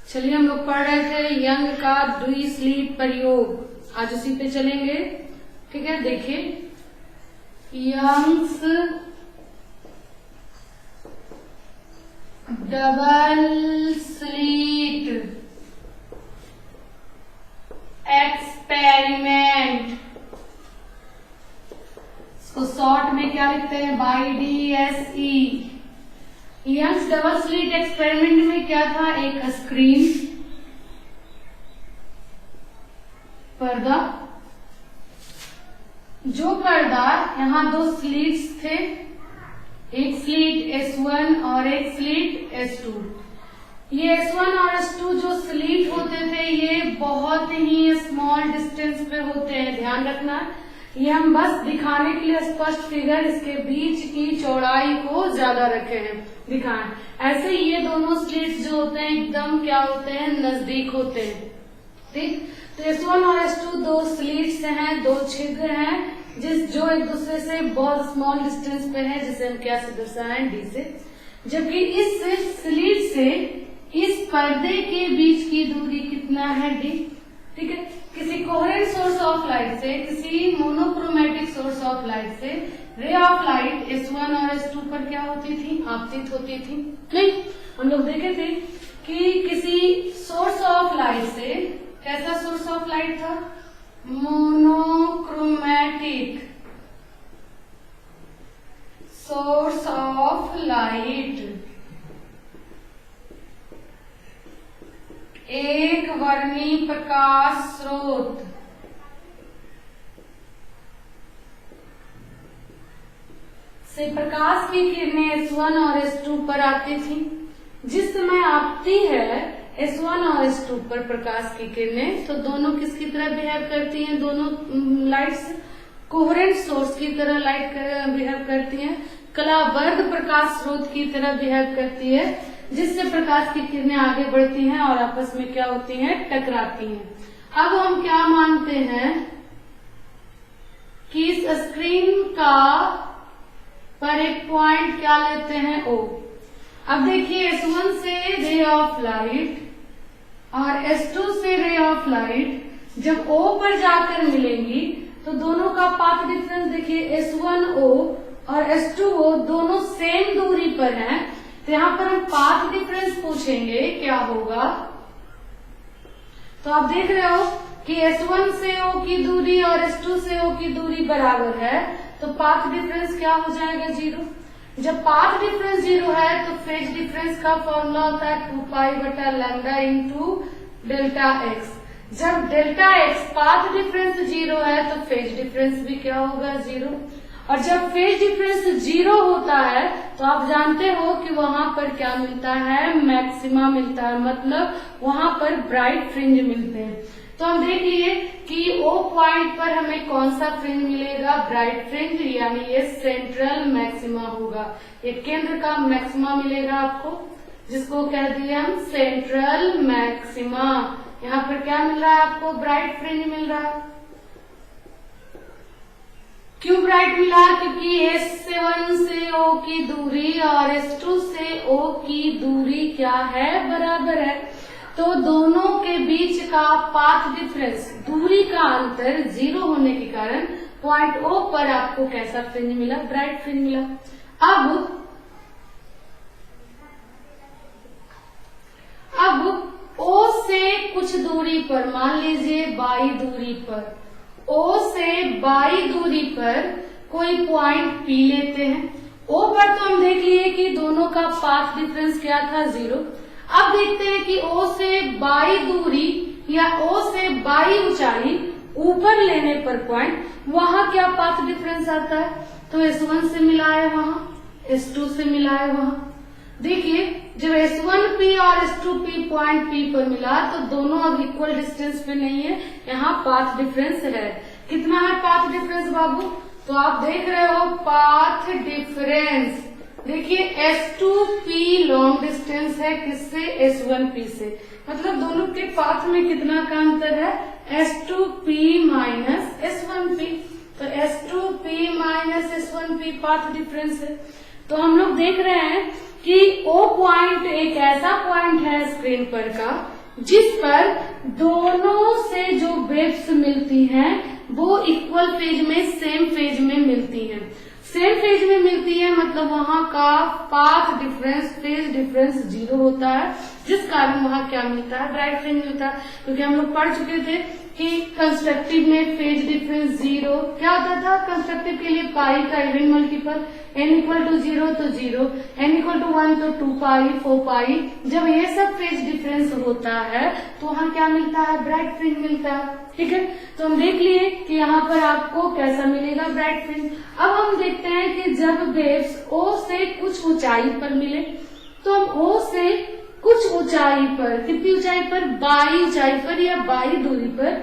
चलिए हम लोग पढ़ रहे थे यंग का द्विस्लीट प्रयोग, आज उसी पे चलेंगे। ठीक है, देखिए यंग्स डबल स्लीट एक्सपेरिमेंट, इसको शॉर्ट में क्या लिखते हैं, by DSE। Young's double slit experiment में क्या था, एक स्क्रीन, पर्दा, जो पर्दा यहाँ दो स्लिट्स थे, एक स्लिट S1 और एक स्लिट S2। ये S1 और S2 जो स्लिट होते थे ये बहुत ही स्मॉल डिस्टेंस पे होते हैं, ध्यान रखना। ये हम बस दिखाने के लिए स्पष्ट फिगर इसके बीच की चौड़ाई को ज्यादा रखे हैं, दिखाएं। ऐसे ये दोनों स्लिट्स जो होते हैं एकदम क्या होते हैं, नजदीक होते हैं। ठीक, तो S1 और S2 दो स्लिट्स हैं, दो छिद्र हैं जो एक दूसरे से बहुत स्मॉल डिस्टेंस पे है, जिसे हम क्या से दर्शाएं, D से। जबकि इस स्लिट से इस पर्दे के बीच की दूरी कितना है, D। ठीक है, किसी कोहेरेंट सोर्स ऑफ लाइट से, किसी मोनोक्रोमेटिक सोर्स ऑफ लाइट से रे ऑफ लाइट S1 और S2 पर क्या होती थी, आपतित होती थी। नहीं, हम लोग देखे थे कि किसी सोर्स ऑफ लाइट से, कैसा सोर्स ऑफ लाइट था, मोनोक्रोमेटिक सोर्स ऑफ लाइट, एक वर्णी प्रकाश स्रोत से प्रकाश की किरणें S1 और S2 पर आती थी। जिस समय आती है S1 और S2 पर प्रकाश की किरणें, तो दोनों किसकी तरह बिहेव करती हैं, दोनों लाइट्स कोहेरेंट सोर्स की तरह लाइट बिहेव करती हैं, कलावर्ध प्रकाश स्रोत की तरह बिहेव करती है, जिससे प्रकाश की किरणें आगे बढ़ती हैं और आपस में क्या होती हैं, टकराती हैं। अब हम क्या मानते हैं कि इस स्क्रीन का पर एक पॉइंट क्या लेते हैं, O। अब देखिए S1 से रे ऑफ लाइट और S2 से रे ऑफ लाइट जब O पर जाकर मिलेंगी तो दोनों का पाथ डिफरेंस देखिए, S1O और S2O दोनों सेम दूरी पर हैं, तो यहाँ पर हम पाथ डिफरेंस पूछेंगे क्या होगा। तो आप देख रहे हो कि S1 से O की दूरी और S2 से O की दूरी बराबर है, तो पाथ डिफरेंस क्या हो जाएगा, 0। जब पाथ डिफरेंस 0 है तो फेज डिफरेंस का फॉर्मूला होता है 2π/λ इंटू डेल्टा एक्स। जब डेल्टा एक्स पाथ डिफरेंस 0 है तो फेज डिफरेंस भी क्या होगा, 0। और जब फेज डिफरेंस 0 होता है तो आप जानते हो कि वहां पर क्या मिलता है, मैक्सिमा मिलता है, मतलब वहां पर ब्राइट फ्रिंज मिलते हैं। तो हम देख लिए कि O पॉइंट पर हमें कौन सा फ्रिंज मिलेगा, ब्राइट फ्रिंज, यानी ये सेंट्रल मैक्सिमा होगा, ये केंद्र का मैक्सिमा मिलेगा आपको, जिसको कह दिए हम सेंट्रल मैक्सिमा। यहाँ पर क्या मिल रहा है आपको, ब्राइट फ्रिंज मिल रहा है। क्यों ब्राइट मिला, क्योंकि S1 से O की दूरी और S2 से O की दूरी क्या है, बराबर है। तो दोनों के बीच का पाथ डिफरेंस, दूरी का अंतर 0 होने के कारण पॉइंट O पर आपको कैसा फ्रिंज मिला, ब्राइट फ्रिंज मिला। अब O से कुछ दूरी पर, मान लीजिए बाई दूरी पर, O से बाई दूरी पर कोई पॉइंट P लेते हैं। O पर तो हम देख लिए कि दोनों का पाथ डिफरेंस क्या था, 0। अब देखते हैं कि O से बाई दूरी या O से बाई ऊंचाई ऊपर लेने पर पॉइंट, वहां क्या पाथ डिफरेंस आता है, तो S1 से मिला है वहां, S2 से मिला है वहां। देखिए जब S1P और S2P पॉइंट P पर मिला तो दोनों अब इक्वल डिस्टेंस पे नहीं है, यहाँ पाथ डिफरेंस है। कितना है पाथ डिफरेंस बाबू, तो आप देख रहे हो पाथ डिफरेंस, देखिए S2P लॉन्ग डिस्टेंस है किससे, S1P से, मतलब दोनों के पाथ में कितना का अंतर है, S2P माइनस S1P। तो S2P minus S1P path difference है। तो हम लोग देख रहे हैं कि O पॉइंट एक ऐसा पॉइंट है स्क्रीन पर का जिस पर दोनों से जो वेव्स मिलती हैं वो इक्वल फेज में, सेम फेज में मिलती हैं। सेम फेज में मिलती है मतलब वहां का पाथ डिफरेंस, फेज डिफरेंस 0 होता है, जिस कारण वहां क्या मिलता है, ब्राइट फ्रिंज मिलता है। क्योंकि हम लोग पढ़ चुके थे कि कंस्ट्रक्टिव में फेज डिफरेंस 0 क्या होता था, कंस्ट्रक्टिव के लिए पाई का even multiple, n equal to 0 तो 0, n इक्वल टू 1 तो 2 पाई 4 पाई। जब ये सब फेज डिफरेंस होता है तो वहां क्या मिलता है, ब्राइट फ्रिंज मिलता है। ठीक है, तो हम देख लिए कि यहाँ पर आपको कैसा मिलेगा, ब्राइट फ्रिंज। अब हम देखते हैं कि जब वेव्स O से कुछ ऊंचाई पर मिले तो हम O से कुछ ऊंचाई पर, कितनी ऊंचाई पर, बाई ऊंचाई पर या बाई दूरी पर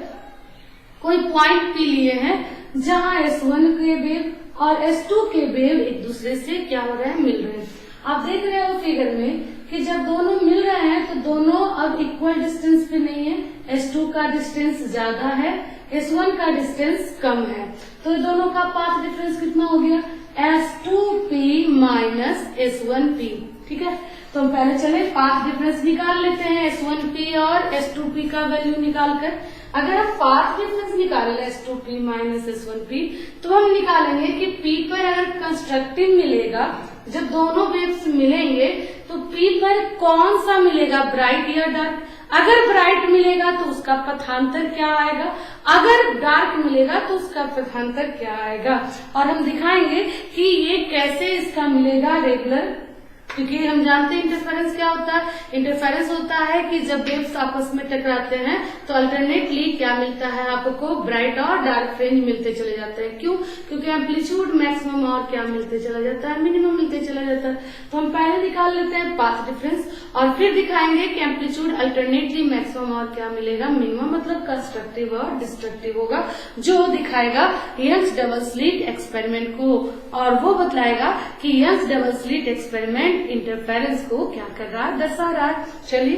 कोई पॉइंट पी लिए हैं जहां S1 के वेव और S2 के वेव एक दूसरे से क्या हो रहे हैं, मिल रहे हैं। आप देख रहे हो फिगर में कि जब दोनों मिल रहे हैं तो दोनों अब इक्वल डिस्टेंस पे नहीं है, S2 का डिस्टेंस ज्यादा है, S1 का डिस्टेंस कम है। तो दोनों का पाथ डिफरेंस कितना हो गया, S2P माइनस S1P। ठीक है, तो हम पहले चले पाथ डिफरेंस निकाल लेते हैं, S1P और S2P का वैल्यू निकालकर। अगर हम पाथ डिफरेंस निकालें S2P माइनस S1P तो हम निकालेंगे कि P पर अगर कंस्ट्रक्टिव मिलेगा, जब दोनों वेव्स मिलेंगे तो P पर कौन सा मिलेगा, ब्राइट या डार्क। अगर ब्राइट मिलेगा तो उसका पथांतर क्या आएगा, अगर डार्क मिलेगा तो उसका पथांतर क्या आएगा। और हम दिखाएंगे कि ये कैसे इसका मिलेगा रेगुलर, क्योंकि हम जानते हैं इंटरफेरेंस क्या होता है। इंटरफेरेंस होता है कि जब वेव्स आपस में टकराते हैं तो अल्टरनेटली क्या मिलता है आपको, ब्राइट और डार्क फ्रिंज मिलते चले जाते हैं। क्यों, क्योंकि एम्पलीट्यूड मैक्सिमम और क्या मिलते चला जाता है, मिनिमम मिलते चला जाता है। तो हम पहले निकाल लेते हैं पाथ डिफरेंस और फिर दिखाएंगे कि एम्पलीट्यूड अल्टरनेटली मैक्सिमम और क्या मिलेगा, मिनिमम, मतलब कंस्ट्रक्टिव और डिस्ट्रक्टिव होगा, जो दिखाएगा यंग्स डबल स्लिट एक्सपेरिमेंट को। और वो बतलाएगा कि Young's double slit experiment interference को क्या कर रहा है, दर्शा रहा है। चलिए,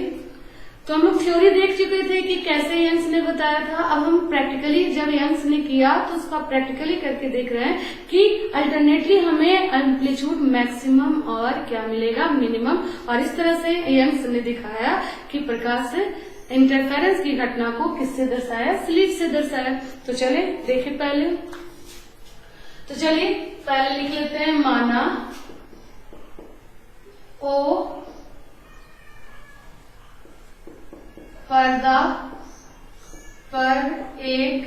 तो हम लोग थ्योरी देख चुके थे कि कैसे यंग्स ने बताया था। अब हम प्रैक्टिकली जब यंग्स ने किया तो उसका प्रैक्टिकली करके देख रहे हैं कि अल्टरनेटली हमें एम्पलीट्यूड मैक्सिमम और क्या मिलेगा, मिनिमम। और इस तरह से यंग्स ने दिखाया कि प्रकाश से इंटरफेरेंस की घटना को किससे दर्शाया, स्लिट से दर्शाया। तो चले देखे पहले, तो चलिए पहले लिख लेते हैं, माना O पर्दा पर एक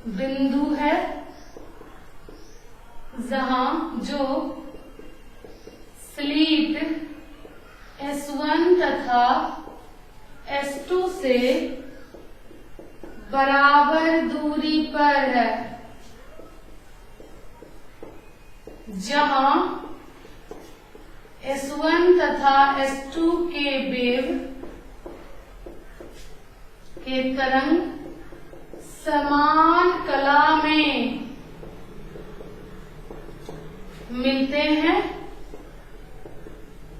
बिंदु है जहां जो स्लिट S1 तथा S2 से बराबर दूरी पर है, जहां S1 तथा S2 के वेव के तरंग समान कला में मिलते हैं,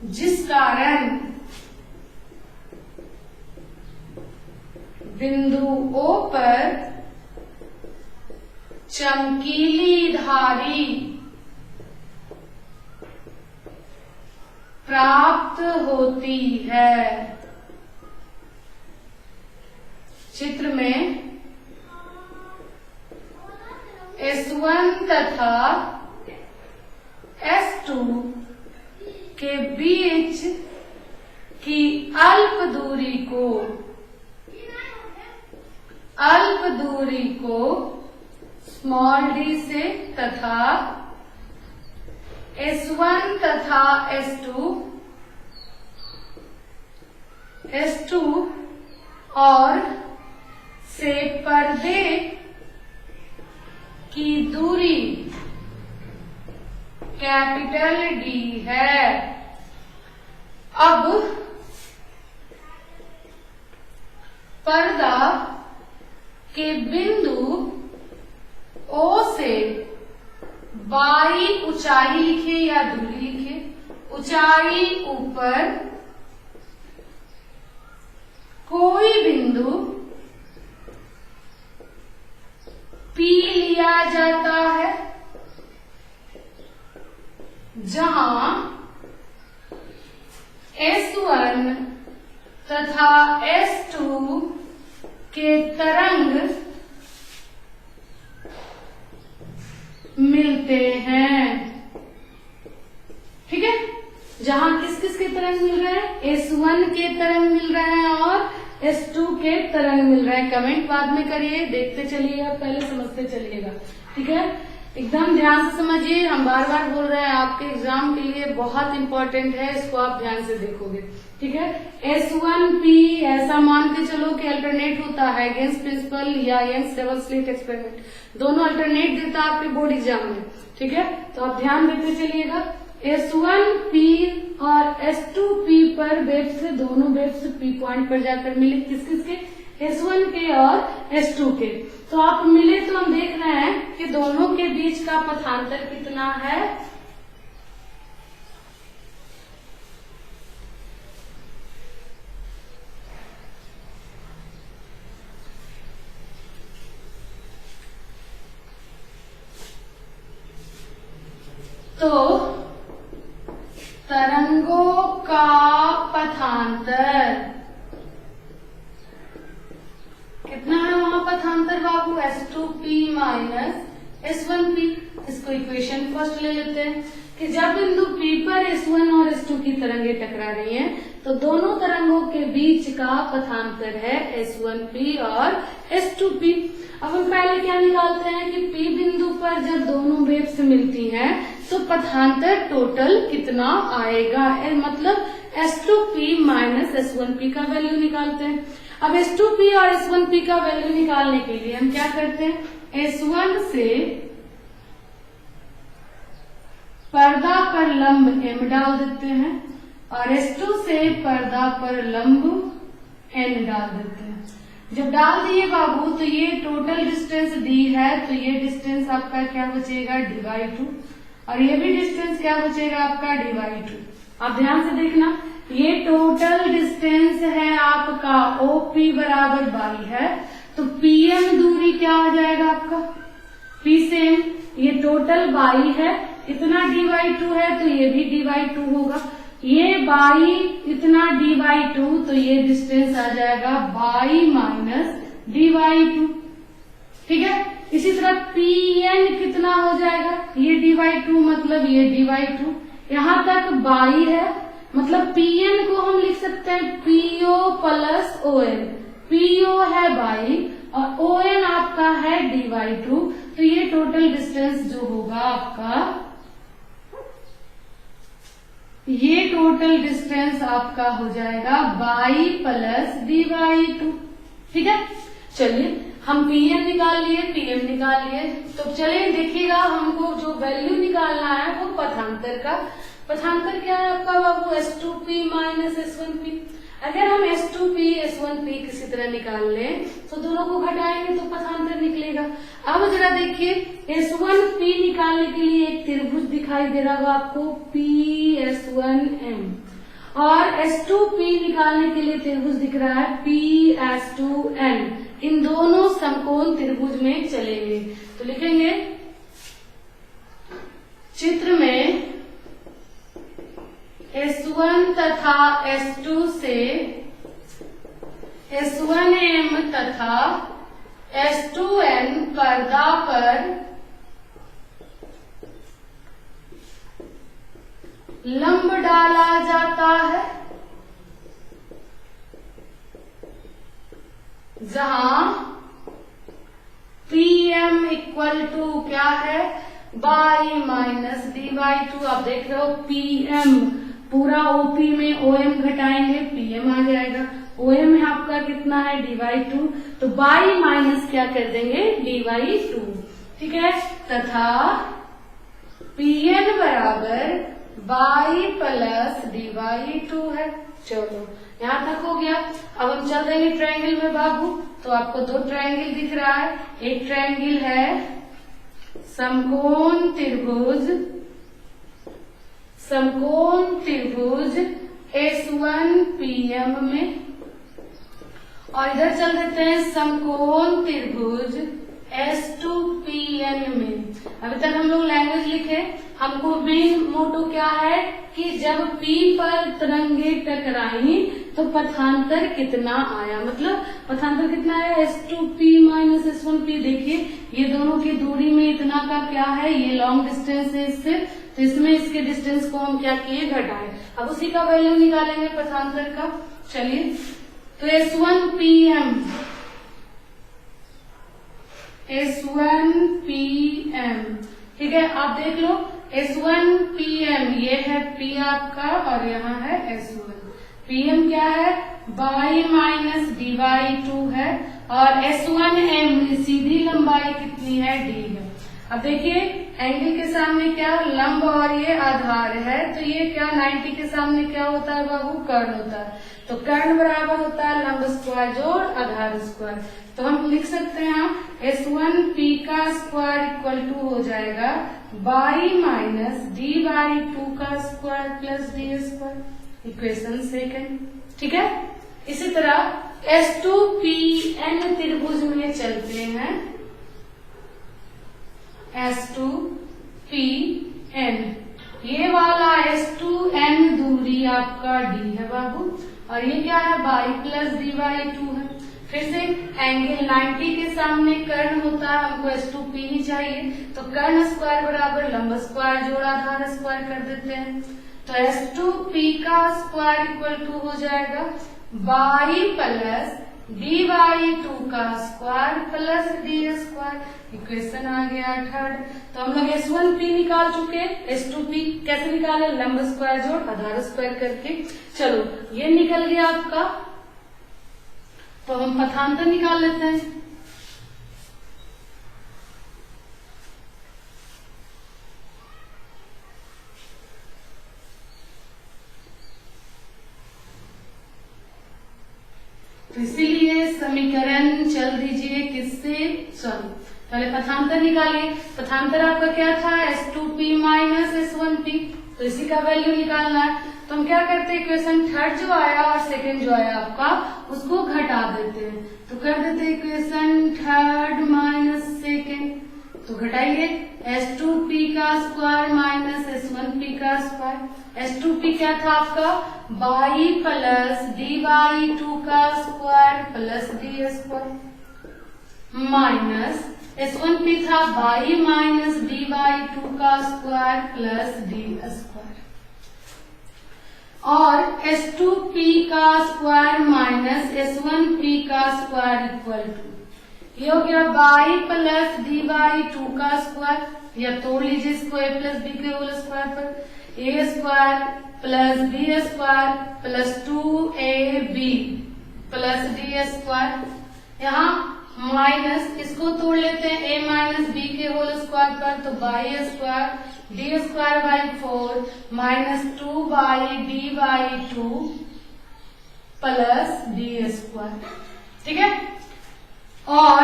जिस कारण बिंदु O पर चमकीली धारी प्राप्त होती है। चित्र में S1 तथा S2 के बीच की अल्प दूरी को स्मॉल d से तथा S1 तथा S2 और से पर्दे की दूरी कैपिटल D है। अब पर्दा के बिंदु O से बाई ऊंचाई लिखे या दूरी लिखे, ऊंचाई ऊपर कोई बिंदु P लिया जाता है, जहां S1 तथा S2 के तरंग मिलते हैं। ठीक है, जहां किस किस के तरंग मिल रहे हैं, S1 के तरंग मिल रहे हैं और S2 के तरंग मिल रहे हैं। कमेंट बाद में करिए, देखते चलिएगा, पहले समझते चलिएगा। ठीक है, एकदम ध्यान से समझिए, हम बार बार बोल रहे हैं, आपके एग्जाम के लिए बहुत इंपॉर्टेंट है, इसको आप ध्यान से देखोगे। ठीक है, S1P ऐसा मान के चलो कि अल्टरनेट होता है यंग्स प्रिंसिपल या यंग्स डबल स्लिट एक्सपेरिमेंट, दोनों अल्टरनेट देता है आपके बोर्ड एग्जाम में। ठीक है, तो आप ध्यान देते चलिएगा। S1P और S2P पर वेव्स, दोनों वेव्स P पॉइंट पर जाकर मिले, किस किस के, S1 के और S2 के। तो आप मिले तो हम देख रहे हैं कि दोनों के बीच का पथांतर कितना है, तो तरंगों का पथांतर कितना है वहां पथांतर बाबू, S2P माइनस S1P। इसको इक्वेशन फर्स्ट ले लेते हैं कि जब बिंदु P पर S1 और S2 की तरंगें टकरा रही हैं तो दोनों तरंगों के बीच का पथांतर है S1P और S2P। अब हम पहले क्या निकालते हैं कि P बिंदु पर जब दोनों वेव्स मिलती हैं तो पथांतर टोटल कितना आएगा, मतलब S2P माइनस S1P का वैल्यू निकालते हैं। अब S2P और S1P का वैल्यू निकालने के लिए हम क्या करते हैं, S1 से पर्दा पर लंब M डाल देते हैं और S2 से पर्दा पर लंब N डाल देते हैं। जब डाल दिए बाबू तो ये टोटल डिस्टेंस दी है, तो ये डिस्टेंस आपका क्या बचेगा, d/2, और ये भी डिस्टेंस क्या बचेगा आपका, d/2। आप ध्यान से देखना, ये टोटल डिस्टेंस है आपका OP बराबर बाई है, तो PM दूरी क्या आ जाएगा आपका, P से M, ये टोटल बाई है, इतना d/2 है तो ये भी d/2 होगा, ये बाई इतना d/2, तो ये डिस्टेंस आ जाएगा बाई माइनस d/2। ठीक है, इसी तरह Pn कितना हो जाएगा, ये d/2 मतलब ये d/2, यहां तक बाई है, मतलब Pn को हम लिख सकते हैं PO प्लस ON, PO है बाई और ON आपका है d/2, तो ये टोटल डिस्टेंस जो होगा आपका, ये टोटल डिस्टेंस आपका हो जाएगा बाई प्लस d/2। ठीक है, चलिए हम Pn निकाल लिए, Pm निकाल लिए, तो चलिए देखिएगा हमको जो वैल्यू निकालना है वो पथांतर का। पथांतर क्या है आपका बाबू, S2P माइनस S1P। अगर हम S2P S1P किसी तरह निकाल लें तो दोनों को घटाएंगे तो पथांतर निकलेगा। अब जरा देखिए, S1P निकालने के लिए एक त्रिभुज दिखाई दे रहा होगा आपको, PS1M, और S2P निकालने के लिए त्रिभुज दिख रहा है PS2N। इन दोनों समकोण त्रिभुज में चलेंगे, तो लिखेंगे चित्र में S1 तथा S2 से S1M तथा S2N पर्दा पर लंब डाला जाता है, जहां PM इक्वल टू क्या है, बाई माइनस d/2। आप देख रहे हो PM पूरा OP में OM घटाएंगे PM आ जाएगा, OM है आपका कितना है d/2, तो बाई माइनस क्या कर देंगे d/2। ठीक है, तथा PN बराबर बाई प्लस d/2 है। चलो यहाँ तक हो गया। अब हम चल देंगे ट्रायंगल में बाबू, तो आपको दो ट्रायंगल दिख रहा है, एक ट्रायंगल है समकोण त्रिभुज, समकोण त्रिभुज S1PM में, और इधर चल देते हैं समकोण त्रिभुज S2PN में। अभी तक हम लोग लैंग्वेज लिखे, हमको मेन मोटो क्या है कि जब P पर तरंगे टकराई तो पथांतर कितना आया, मतलब पथांतर कितना आया, S2P माइनस S1P। देखिए ये दोनों की दूरी में इतना का क्या है, ये लॉन्ग डिस्टेंस है इससे, तो इसमें इसके डिस्टेंस को हम क्या किए, घटाए। अब उसी का वैल्यू निकालेंगे पथांतर का। चलिए तो S1PM ठीक है, आप देख लो S1PM ये है P आपका और यहाँ है S1। PM क्या है, बाई माइनस dy2 है और S1M सीधी लंबाई कितनी है, d है। अब देखिए एंगल के सामने क्या लंब और ये आधार है, तो ये क्या 90 के सामने क्या होता है बाबू, कर्ण होता है। तो कर्ण बराबर होता है लंब स्क्वायर जोड़ आधार स्क्वायर। तो हम लिख सकते हैं S1P का स्क्वायर इक्वल टू हो जाएगा बाई माइनस dy2 का square plus D square, equation second. ठीक है, इसी तरह S2PN त्रिभुज में चलते हैं। S2PN ये वाला S2N दूरी आपका D है बाबू, और ये क्या है बाई प्लस dy2 है। फिर से एंगल 90 के सामने कर्ण होता है, हमको S2P ही चाहिए, तो कर्ण स्क्वायर बराबर लंब स्क्वायर जोड़ आधार स्क्वायर कर देते हैं। तो S2P का स्क्वायर इक्वल टू हो जाएगा बाई प्लस dy2 का square plus D square, equation आ गया थर्ड। तो हम लोग S1P निकाल चुके, S2P कैसे निकाले, लंब स्क्वायर जोड़ आधार स्क्वायर करके। चलो ये निकल गया आपका, तो हम पथांतर निकाल लेते हैं। तो इसीलिए समीकरण चल दीजिए किससे, सॉरी पहले पथांतर निकालिए। पथांतर आपका क्या था, S2P माइनस S1P, तो इसी का वैल्यू निकालना है। तो हम क्या करते हैं, इक्वेशन थर्ड जो आया और सेकंड जो आया आपका उसको घटा देते हैं। तो कर देते हैं इक्वेशन थर्ड माइनस सेकंड, तो घटाइए S2P का स्क्वायर माइनस S1P का स्क्वायर। S2P क्या था आपका बाई प्लस dy2 का square plus D square minus S1P था बाई माइनस dy2 का स्क्वायर प्लस डी स्क्वायर, और S2P का स्क्वायर माइनस S1P का स्क्वायर इक्वल टू ये हो गया बाई प्लस dy2 का स्क्वायर, या तोड़ लीजिए इसको a प्लस बी के होल स्क्वायर पर, a square plus B square plus 2ab plus D square. यहाँ माइनस इसको तोड़ लेते हैं a माइनस बी के होल स्क्वायर पर, तो by square D square by 4 minus 2 by dy2 plus D square. ठीक है, और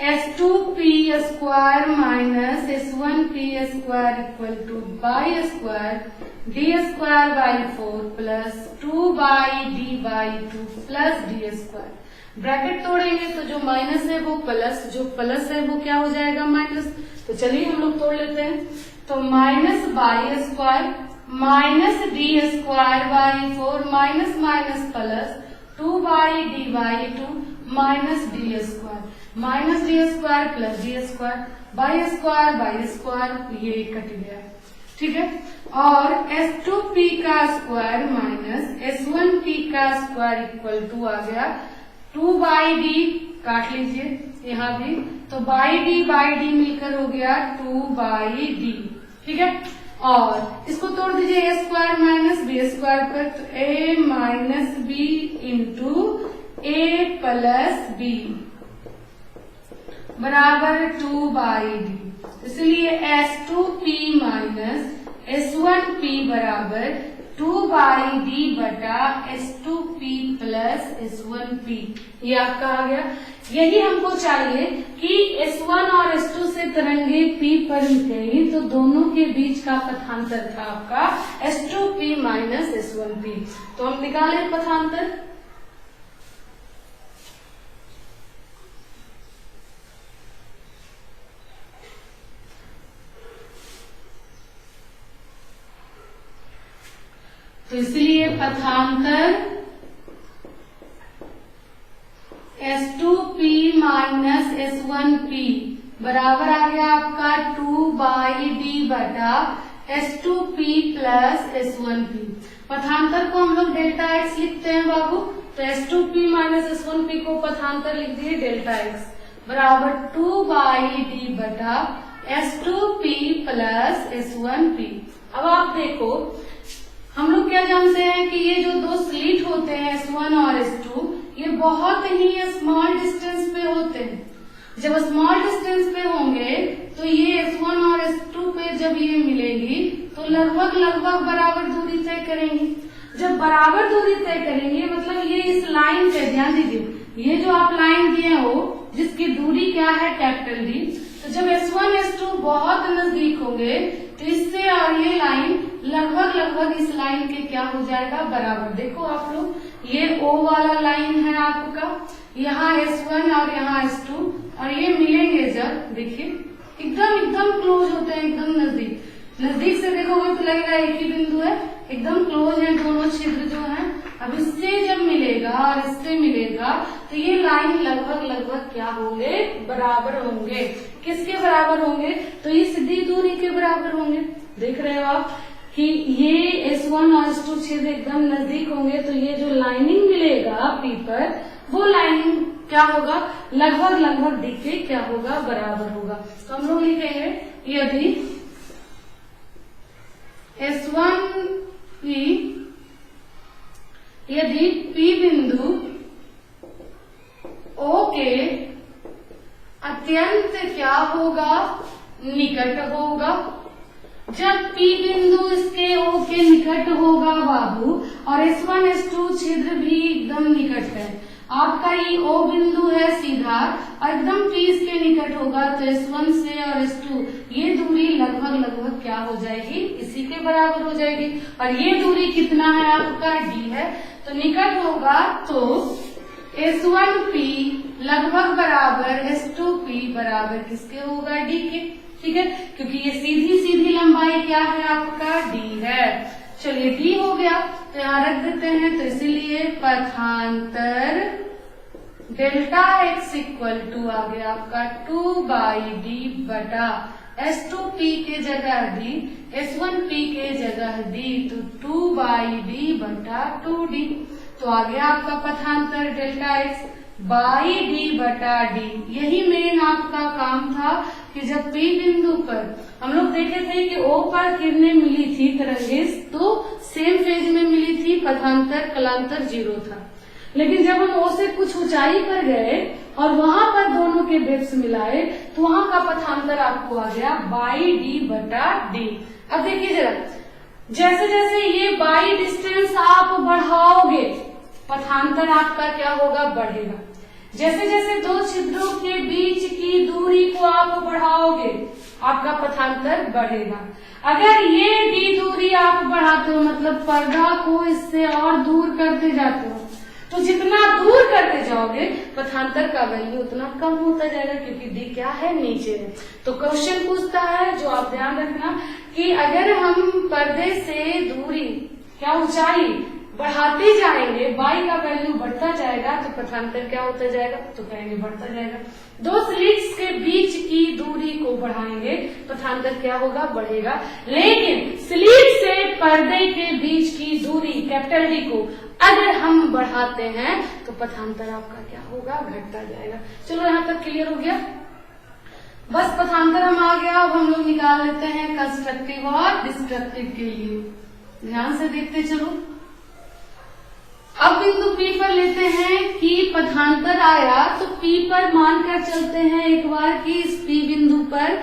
S2P square minus S1P square equal to by square D square by 4 plus 2 by dy2 plus D square. Bracket तोड़ेंगे तो जो minus है वो plus, जो plus है वो क्या हो जाएगा माइनस। तो चलिए हम लोग तोड़ लेते हैं। तो minus by square minus D square by 4 minus minus plus 2 by dy2 minus D square minus D square plus D square by square ये कट गया। ठीक है, और S2P का स्क्वायर माइनस S1P का स्क्वायर इक्वल टू आ गया 2 by D, काट लीजिए यहाँ भी, तो बाई डी मिलकर हो गया 2 बाई डी। ठीक है, और इसको तोड़ दीजिए a square minus B square पर, तो a minus B into a plus B बराबर 2 बाई डी, इसलिए S2P माइनस S1P बराबर 2 बाई डी बटा S2P प्लस S1P, ये आपका आ गया। यही हमको चाहिए कि S1 और S2 से तरंगे P पर गई तो दोनों के बीच का पथांतर था आपका S2P माइनस S1P। तो हम निकाले पथांतर। इसलिए पथांतर S2P माइनस S1P बराबर आ गया आपका 2/d बटा S2P प्लस S1P। पथांतर को हम लोग डेल्टा x लिखते हैं बाबू, तो S2P माइनस S1P को पथांतर लिख दिए डेल्टा x बराबर 2/d बटा S2P प्लस S1P। अब आप देखो हम लोग क्या जानते हैं कि ये जो दो स्लिट होते हैं S1 और S2 ये बहुत ही स्मॉल डिस्टेंस पे होते हैं। जब स्मॉल डिस्टेंस पे होंगे तो ये S1 और S2 पे जब ये मिलेंगी तो लगभग बराबर दूरी तय करेंगी। जब बराबर दूरी तय करेंगे मतलब ये इस लाइन पे ध्यान दीजिए, ये जो आप लाइन दिए हो जिसकी दूरी क्या है कैपिटल D, तो जब S1 S2 बहुत नजदीक होंगे तो इससे और ये लाइन लगभग इस लाइन के क्या हो जाएगा बराबर। देखो आप लोग ये O वाला लाइन है आपका, यहाँ S1 और यहाँ S2 और ये मिलेंगे जब देखिए एकदम क्लोज होते हैं, एकदम नजदीक से देखोगे तो लगेगा एक ही बिंदु है, एकदम क्लोज है दोनों छिद्र जो है। अब इससे जब मिलेगा और इससे मिलेगा तो ये लाइन लगभग क्या होंगे बराबर होंगे। किसके बराबर होंगे? तो इस डी दूरी के बराबर होंगे। देख रहे हो आप कि ये S1 और S2 छिद्र एकदम नजदीक होंगे तो ये जो लाइनिंग मिलेगा P पर वो लाइनिंग क्या होगा लगभग डी के क्या होगा बराबर होगा। तो हम लोग लिखेंगे यदि S1P यदि P बिंदु O के अत्यंत क्या होगा निकट होगा। जब P बिंदु इसके O के निकट होगा बाबू और S1 S2 छिद्र भी एकदम निकट है, आपका ये O बिंदु है सीधा और एकदम P इसके निकट होगा तो S1 से और S2 ये दूरी लगभग क्या हो जाएगी इसी के बराबर हो जाएगी। और ये दूरी कितना है आपका D है, तो निकट होगा तो S1P लगभग बराबर S2P बराबर किसके होगा D के। ठीक है, क्योंकि ये सीधी लंबाई क्या है आपका D है। चलिए D हो गया तो यहाँ रख देते हैं, तो इसीलिए पथांतर डेल्टा x इक्वल टू आ गया आपका 2/d बटा S2P के जगह D, S1P के जगह D, तो 2/d बटा 2d। तो आ गया आपका पथांतर डेल्टा x बाई d बटा d। यही मेन आपका काम था कि जब P बिंदु पर हम लोग देखे थे कि O पर किरणें मिली थी तरंगिस तो सेम फेज में मिली थी, पथांतर कलांतर 0 था। लेकिन जब हम O से कुछ ऊंचाई पर गए और वहां पर दोनों के बेब्स मिलाए तो वहां का पथांतर आपको आ गया बाई d बटा d। अब देखिए जरा, जैसे जैसे ये बाई डिस्टेंस आप बढ़ाओगे पथांतर आपका क्या होगा बढ़ेगा। जैसे जैसे दो छिद्रों के बीच की दूरी को आप बढ़ाओगे आपका पथांतर बढ़ेगा। अगर ये d दूरी आप बढ़ाते हो मतलब पर्दा को इससे और दूर करते जाते हो तो जितना दूर करते जाओगे पथांतर का वैल्यू उतना कम होता जाएगा, क्योंकि d क्या है नीचे है। तो क्वेश्चन पूछता है जो आप ध्यान रखना कि अगर हम पर्दे से दूरी क्या ऊंचाई बढ़ाते जाएंगे, बाई का वैल्यू बढ़ता जाएगा तो पथांतर क्या होता जाएगा, तो कहेंगे बढ़ता जाएगा। दो स्लिट्स के बीच की दूरी को बढ़ाएंगे पथांतर क्या होगा बढ़ेगा। लेकिन स्लिट से पर्दे के बीच की दूरी कैपिटल डी को अगर हम बढ़ाते हैं तो पथांतर आपका क्या होगा घटता जाएगा। चलो यहाँ तक क्लियर हो गया। बस पथांतर हम आ गया। अब हम लोग निकाल लेते हैं कंस्ट्रक्टिव और डिस्ट्रक्टिव के लिए। ध्यान से देखते चलो। अब बिंदु P पर लेते हैं कि पथांतर आया तो P पर मानकर चलते हैं एक बार कि इस P बिंदु पर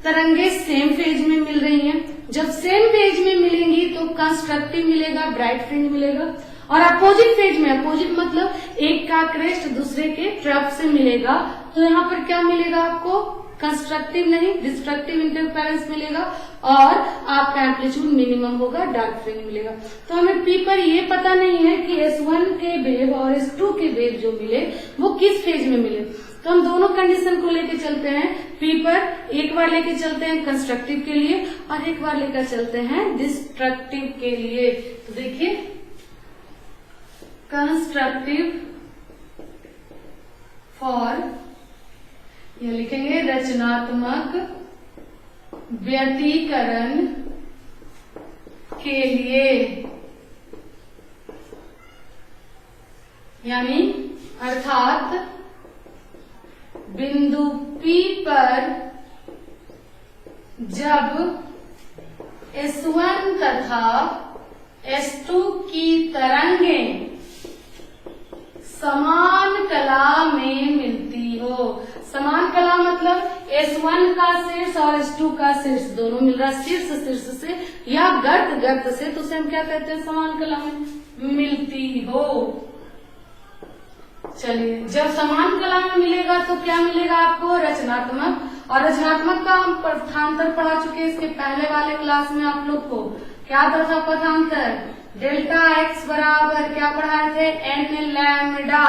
तरंगे सेम फेज में मिल रही हैं। जब सेम फेज में मिलेंगी तो कंस्ट्रक्टिव मिलेगा, ब्राइट फ्रिंज मिलेगा। और अपोजिट फेज में, अपोजिट मतलब एक का क्रेस्ट दूसरे के ट्रफ से मिलेगा तो यहाँ पर क्या मिलेगा आपको कंस्ट्रक्टिव नहीं डिस्ट्रक्टिव इंटरफेरेंस मिलेगा और आपका एम्पलीट्यूड मिनिमम होगा, डार्क फ्रिंज मिलेगा। तो हमें P पर ये पता नहीं है कि S1 के वेव और S2 के वेव जो मिले वो किस फेज में मिले। तो हम दोनों कंडीशन को लेके चलते हैं P पर, एक बार लेके चलते हैं कंस्ट्रक्टिव के लिए और एक बार लेकर चलते हैं डिस्ट्रक्टिव के लिए। तो देखिए कंस्ट्रक्टिव फॉर, ये लिखेंगे रचनात्मक व्यतिकरण के लिए, यानी अर्थात बिंदु P पर जब S1 तथा S2 की तरंगें समान कला में मिलती हो। समान कला मतलब S1 का शीर्ष और S2 का शीर्ष दोनों मिल रहा है, शीर्ष शीर्ष से या गर्त गर्त से, तो उसे हम क्या कहते हैं, समान कला में मिलती हो। चलिए, जब समान कला में मिलेगा तो क्या मिलेगा आपको, रचनात्मक। और रचनात्मक का हम पथांतर पढ़ा चुके हैं इसके पहले वाले क्लास में। आप लोग को क्या था पथांतर, डेल्टा एक्स बराबर क्या पढ़ाए थे, एन लैम्डा,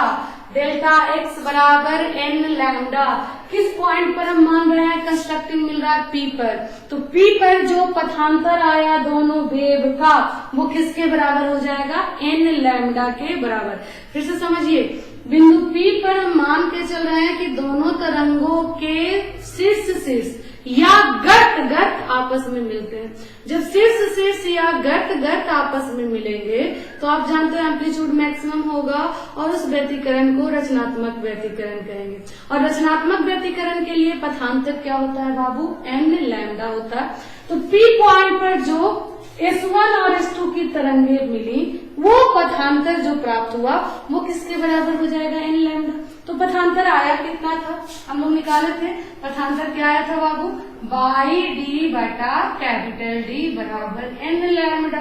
डेल्टा एक्स बराबर एन लैम्डा। किस पॉइंट पर हम मान रहे हैं कंस्ट्रक्टिव मिल रहा है, P पर। तो P पर जो पथांतर आया दोनों वेव का वो किसके बराबर हो जाएगा, एन लैम्डा के बराबर। फिर से समझिए, बिंदु P पर हम मान के चल रहे हैं कि दोनों तरंगों के शीर्ष शीर्ष या गर्त गर्त आपस में मिलते हैं। जब शीर्ष शीर्ष या गर्त गर्त आपस में मिलेंगे तो आप जानते हैं एम्पलीट्यूड मैक्सिमम होगा और उस व्यतिकरण को रचनात्मक व्यतिकरण कहेंगे। और रचनात्मक व्यतिकरण के लिए पथांतर क्या होता है बाबू, एन लैम्डा होता है। तो P पॉइंट पर जो S1 और S2 की तरंगे मिली, वो पथांतर जो प्राप्त हुआ वो किसके बराबर हो जाएगा, एन लैम्डा। तो पथांतर आया कितना था, हम लोग निकाले थे, पथांतर क्या आया था बाबू, बाई डी बटा कैपिटल डी बराबर एन लैम्डा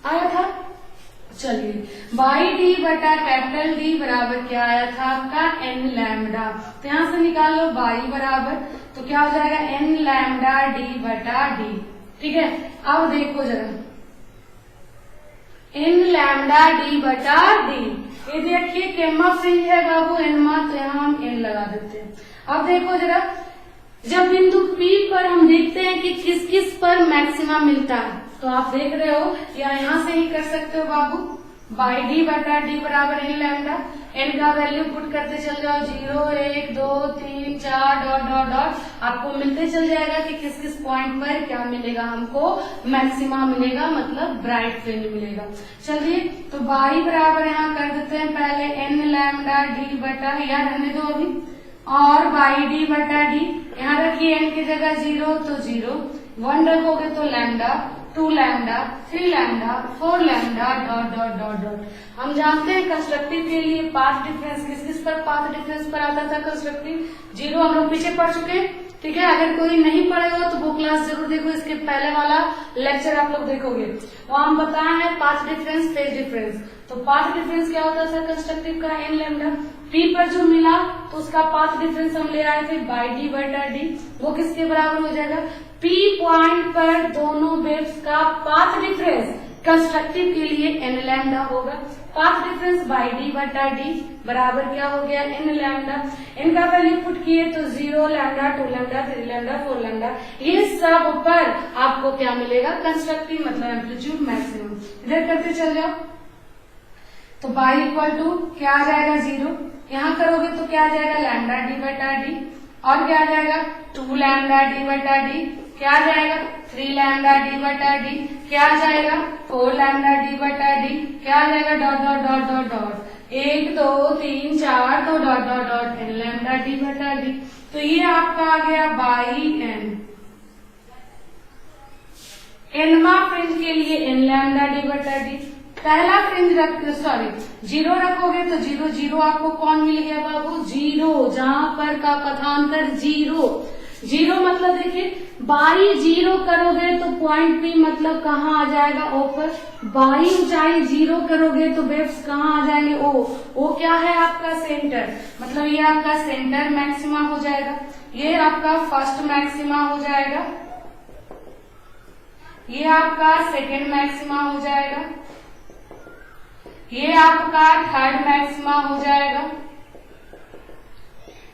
आया था। चलिए, बाई डी बटा कैपिटल डी बराबर क्या आया था आपका, एन लैम्डा। तो यहां से निकाल लो बाई बराबर, तो क्या हो जाएगा, एन लैम्डा डी बटा डी। ठीक है, अब देखो जरा, एन लैम्डा डी बटा डी, ये देखिए केमा फ्रिंज है बाबू एनमा, तो यहाँ हम एन लगा देते हैं। अब देखो जरा, जब बिंदु P पर हम देखते हैं कि किस किस पर मैक्सिमा मिलता है, तो आप देख रहे हो या यहाँ से ही कर सकते हो बाबू, बाई डी बटा डी बराबर एन लैम्डा। एन का वैल्यू पुट करते चल जाओ, 0 1 2 3 4 डॉट डॉट डॉट, आपको मिलते चल जाएगा कि किस किस पॉइंट पर क्या मिलेगा, हमको मैक्सिमा मिलेगा, मतलब ब्राइट फ्रिंज मिलेगा। चलिए, तो बाई बराबर यहाँ कर देते हैं पहले एन लैम्डा डी बटा, यहाँ रहने दो अभी, और बाई डी बटा डी, यहाँ रखिए एन की जगह 0 तो 0, 1 रखोगे तो lambda, 2 lambda, 3 lambda, 4 lambda, dot dot dot dot. हम जानते हैं कंस्ट्रक्टिव के लिए पाथ डिफरेंस किस किस पर पाथ डिफरेंस पर आता था, कंस्ट्रक्टिव 0 हम लोग पीछे पढ़ चुके हैं। ठीक है, अगर कोई नहीं पढ़े हो तो वो क्लास जरूर देखो, इसके पहले वाला लेक्चर आप लोग देखोगे, वहां हम बताए हैं पाथ डिफरेंस फेज डिफरेंस। तो पाथ डिफरेंस क्या होता था कंस्ट्रक्टिव का, एन लैम्डा। P पर जो मिला तो उसका पाथ डिफरेंस हम ले आए थे बाई डी बटा डी, वो किसके बराबर हो जाएगा, P पॉइंट पर दोनों वेव्स का पाथ डिफरेंस कंस्ट्रक्टिव के लिए एन लैम्डा होगा। पाथ डिफरेंस बाई डी बटा डी बराबर क्या हो गया, एन लैम्डा। एन का वैल्यू पुट किए तो 0 लैम्डा, 2 लैम्डा, 3 लैम्डा, 4 लैम्डा, ये सब पर आपको क्या मिलेगा, कंस्ट्रक्टिव मतलब एम्पलीट्यूड मैक्सिमम। इधर करते चल जाओ, तो बाई इक्वल टू क्या आ जाएगा 0, यहाँ करोगे तो क्या आ जाएगा लैम्डा डी बटा डी, और क्या आ जाएगा 2 लैम्डा डी बटा डी, क्या आ जाएगा 3 लैम्डा डी बटा डी, क्या आ जाएगा 4 लैम्डा डी बटा डी, क्या आ जाएगा dot dot dot dot dot 1 2 3 4 तो dot dot dot N lambda D बटा डी। तो ये आपका आ गया बाई एन। एनवा फ्रिंज के लिए एन लैम्डा डी बटा डी, पहला फ्रिंज रख 0 रखोगे तो 0 0 आपको कौन मिल गया बाबू, 0, जहां पर का पथांतर 0 0 मतलब देखिए बाई 0 करोगे तो पॉइंट P मतलब कहाँ आ जाएगा, O पर। बाई ऊंचाई 0 करोगे तो वेव्स कहाँ आ जाएंगे, O क्या है आपका सेंटर, मतलब ये आपका सेंटर मैक्सिमा हो जाएगा, ये आपका फर्स्ट मैक्सिमा हो जाएगा, ये आपका सेकेंड मैक्सिमा हो जाएगा, ये आपका थर्ड मैक्सिमा हो जाएगा,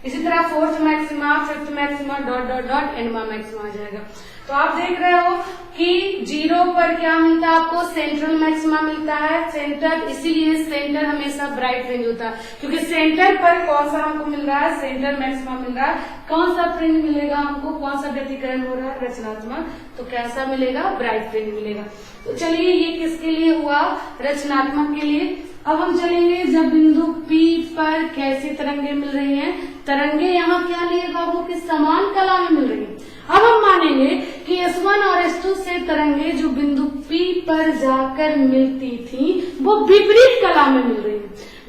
इसी तरह fourth maxima, fifth maxima, dot dot dot एंडमा मैक्सिमा आ जाएगा। तो आप देख रहे हो कि 0 पर क्या मिलता है आपको, सेंट्रल मैक्सिमा मिलता है, सेंटर, इसीलिए सेंटर हमेशा ब्राइट फ्रिंज होता है, क्योंकि सेंटर पर कौन सा हमको मिल रहा है, सेंटर मैक्सिमा मिल रहा है, कौन सा फ्रिंज मिलेगा हमको, कौन सा व्यतिकरण हो रहा है, रचनात्मक, तो कैसा मिलेगा, ब्राइट फ्रिंज मिलेगा। तो चलिए ये किसके लिए हुआ, रचनात्मक के लिए। अब हम चलेंगे जब बिंदु P पर कैसी तरंगे मिल रही हैं, तरंगे यहाँ क्या लिए बाबू की समान कला में मिल रही है। अब हम मानेंगे कि S1 और S2 से तरंगे जो बिंदु P पर जाकर मिलती थी वो विपरीत कला में मिल रही है।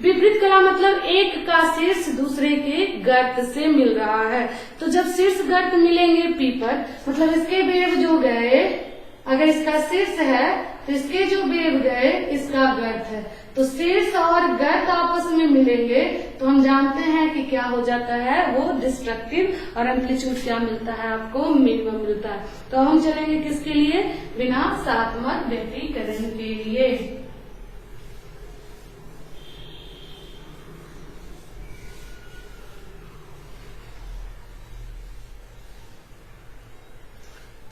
विपरीत कला मतलब एक का शीर्ष दूसरे के गर्त से मिल रहा है। तो जब शीर्ष गर्त मिलेंगे P पर, मतलब इसके वेव जो गए, अगर इसका शीर्ष है तो इसके जो वेव गए इसका गर्त है, तो शीर्ष और गर्त आपस में मिलेंगे तो हम जानते हैं कि क्या हो जाता है, वो डिस्ट्रक्टिव, और एम्पलीट्यूड क्या मिलता है आपको, मिनिमम मिलता है। तो हम चलेंगे किसके लिए, विनाशात्मक व्यतिकरण के लिए।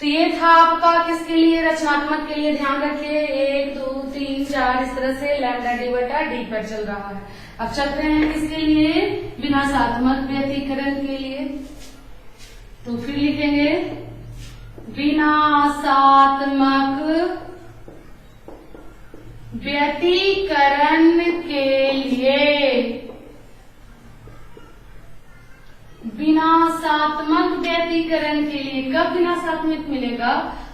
तो ये था आपका किसके लिए, रचनात्मक के लिए। ध्यान रखिए 1 2 3 4 इस तरह से लैम्डा डी बटा डी पर चल रहा है। अब चलते हैं किसके लिए, विनाशात्मक व्यतिकरण के लिए। तो फिर लिखेंगे विनाशात्मक व्यतिकरण के लिए, विनाशात्मक व्यतिकरण के लिए कब विनाशात्मक मिलेगा,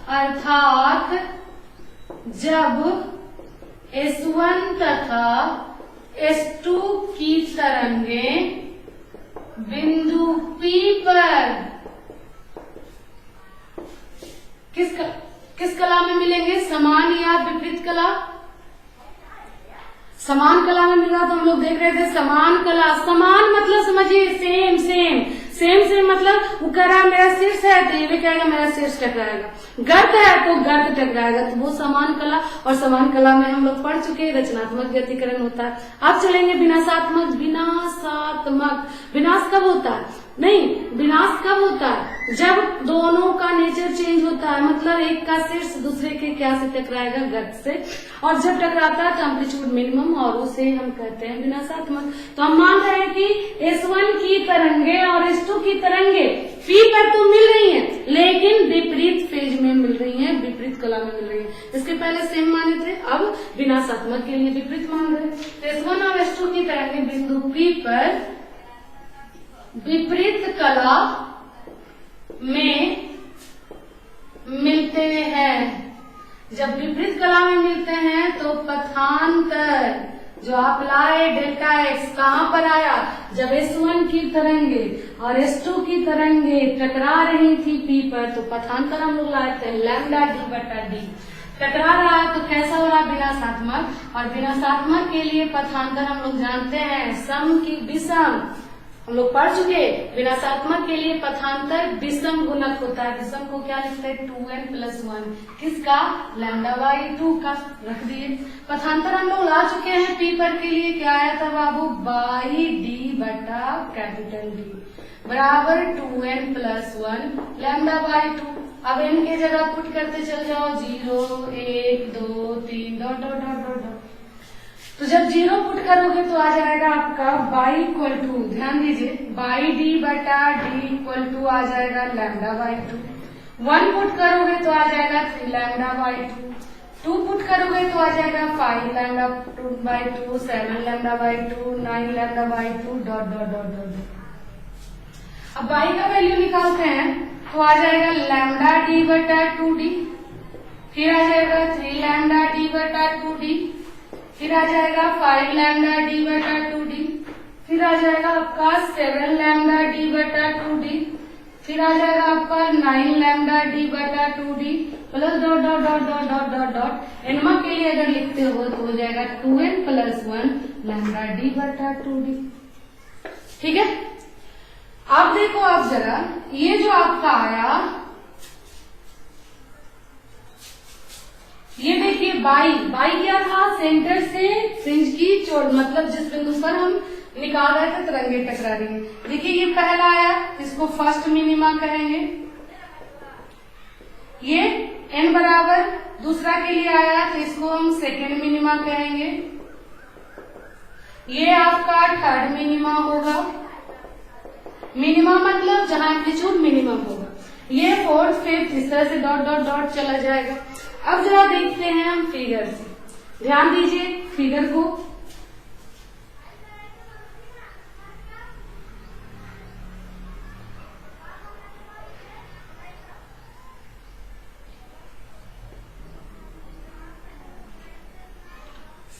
अर्थात जब S1 तथा S2 की तरंगे बिंदु P पर किस कला में मिलेंगे, समान या विपरीत कला। समान कला में मिला तो हम लोग देख रहे थे समान कला, समान मतलब समझिए सेम सेम सेम सेम, मतलब वो कह रहा है मेरा शीर्ष है तो ये भी कहेगा मेरा शीर्ष टकराएगा, गर्त है तो गर्त टकराएगा, तो वो समान कला। और समान कला में हम लोग पढ़ चुके रचनात्मक व्यतिकरण होता है। अब चलेंगे विनाशात्मक। विनाशात्मक विनाश कब होता है, नहीं विनाश कब होता है, जब दोनों का नेचर चेंज होता है, मतलब एक का शीर्ष दूसरे के क्या से टकराएगा, गर्त से, और जब टकराता है तो एम्पलीट्यूड मिनिमम, और उसे हम कहते हैं विनाशात्मक। तो हम मान रहे हैं कि S1 की तरंगे और S2 की तरंगे P पर तो मिल रही हैं, लेकिन विपरीत फेज में मिल रही हैं, विपरीत कला में मिल रही हैं। इसके पहले सेम माने थे, अब विनाशात्मक के लिए विपरीत मान रहे। तो S1 और S2 की तरंगे बिंदु P पर विपरीत कला में मिलते हैं। जब विपरीत कला में मिलते हैं तो पथांतर जो आप लाए डेल्टा एक्स कहाँ पर आया, जब S1 की तरंगे और S2 की तरंगे टकरा रही थी P पर, तो पथांतर हम लोग लाए थे लैम्डा डी बटा डी। टकरा रहा है तो कैसा हो रहा है, विनाशात्मक। और विनाशात्मक के लिए पथांतर हम लोग जानते हैं सम की विषम, हम लोग पढ़ चुके। विनाशात्मक के लिए पथांतर विषम गुणक होता है। विषम को क्या लिखते हैं, 2n+1, किसका, λ/2 का, रख दिए। पथांतर हम लोग ला चुके हैं P पर के लिए, क्या आया था बाबू, बाई डी बटा कैपिटल डी बराबर 2n+1 λ/2। अब n के जगह पुट करते चल जाओ, 0 1 2 3 dot dot dot dot dot. तो जब 0 पुट करोगे तो आ जाएगा आपका बाई इक्वल टू, ध्यान दीजिए, बाई डी बटा डी इक्वल टू आ जाएगा λ/2। 1 पुट करोगे तो आ जाएगा 3 λ/2। 2 पुट करोगे तो आ जाएगा 5 λ/2, 7 λ/2, 9 λ/2 डॉट डॉट डॉट डॉट। अब बाई का वैल्यू निकालते हैं तो आ जाएगा लैम्डा डी बटा 2d, फिर आ जाएगा 3 लैम्डा डी बटा 2d, फिर आ जाएगा 5 लैम्डा डी बटा 2d, फिर आ जाएगा आपका 7 लैम्डा डी बटा 2d, फिर आ जाएगा आपका 9 लैम्डा डी बटा 2d plus dot dot dot dot dot dot dot. Enma के लिए अगर लिखते हो तो हो जाएगा 2n+1 लैम्डा डी बटा 2d। ठीक है, अब देखो आप जरा, ये जो आपका आया, ये देखिए बाई क्या था, सेंटर से फ्रिंज की चौड़, मतलब जिस बिंदु पर हम निकाल रहे थे तरंगे टकरा रही है। देखिए ये पहला आया, इसको फर्स्ट मिनिमा कहेंगे। ये n बराबर दूसरा के लिए आया तो इसको हम सेकेंड मिनिमा कहेंगे। ये आपका थर्ड मिनिमा होगा। मिनिमा मतलब जहां एम्पलीट्यूड मिनिमम होगा। ये फोर्थ फिफ्थ इस तरह से डॉट डॉट डॉट चला जाएगा। अब जरा देखते हैं हम फिगर से, ध्यान दीजिए फिगर को।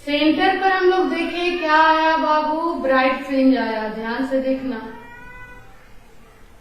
सेंटर पर हम लोग देखें क्या आया बाबू, ब्राइट फ्रिंज आया। ध्यान से देखना,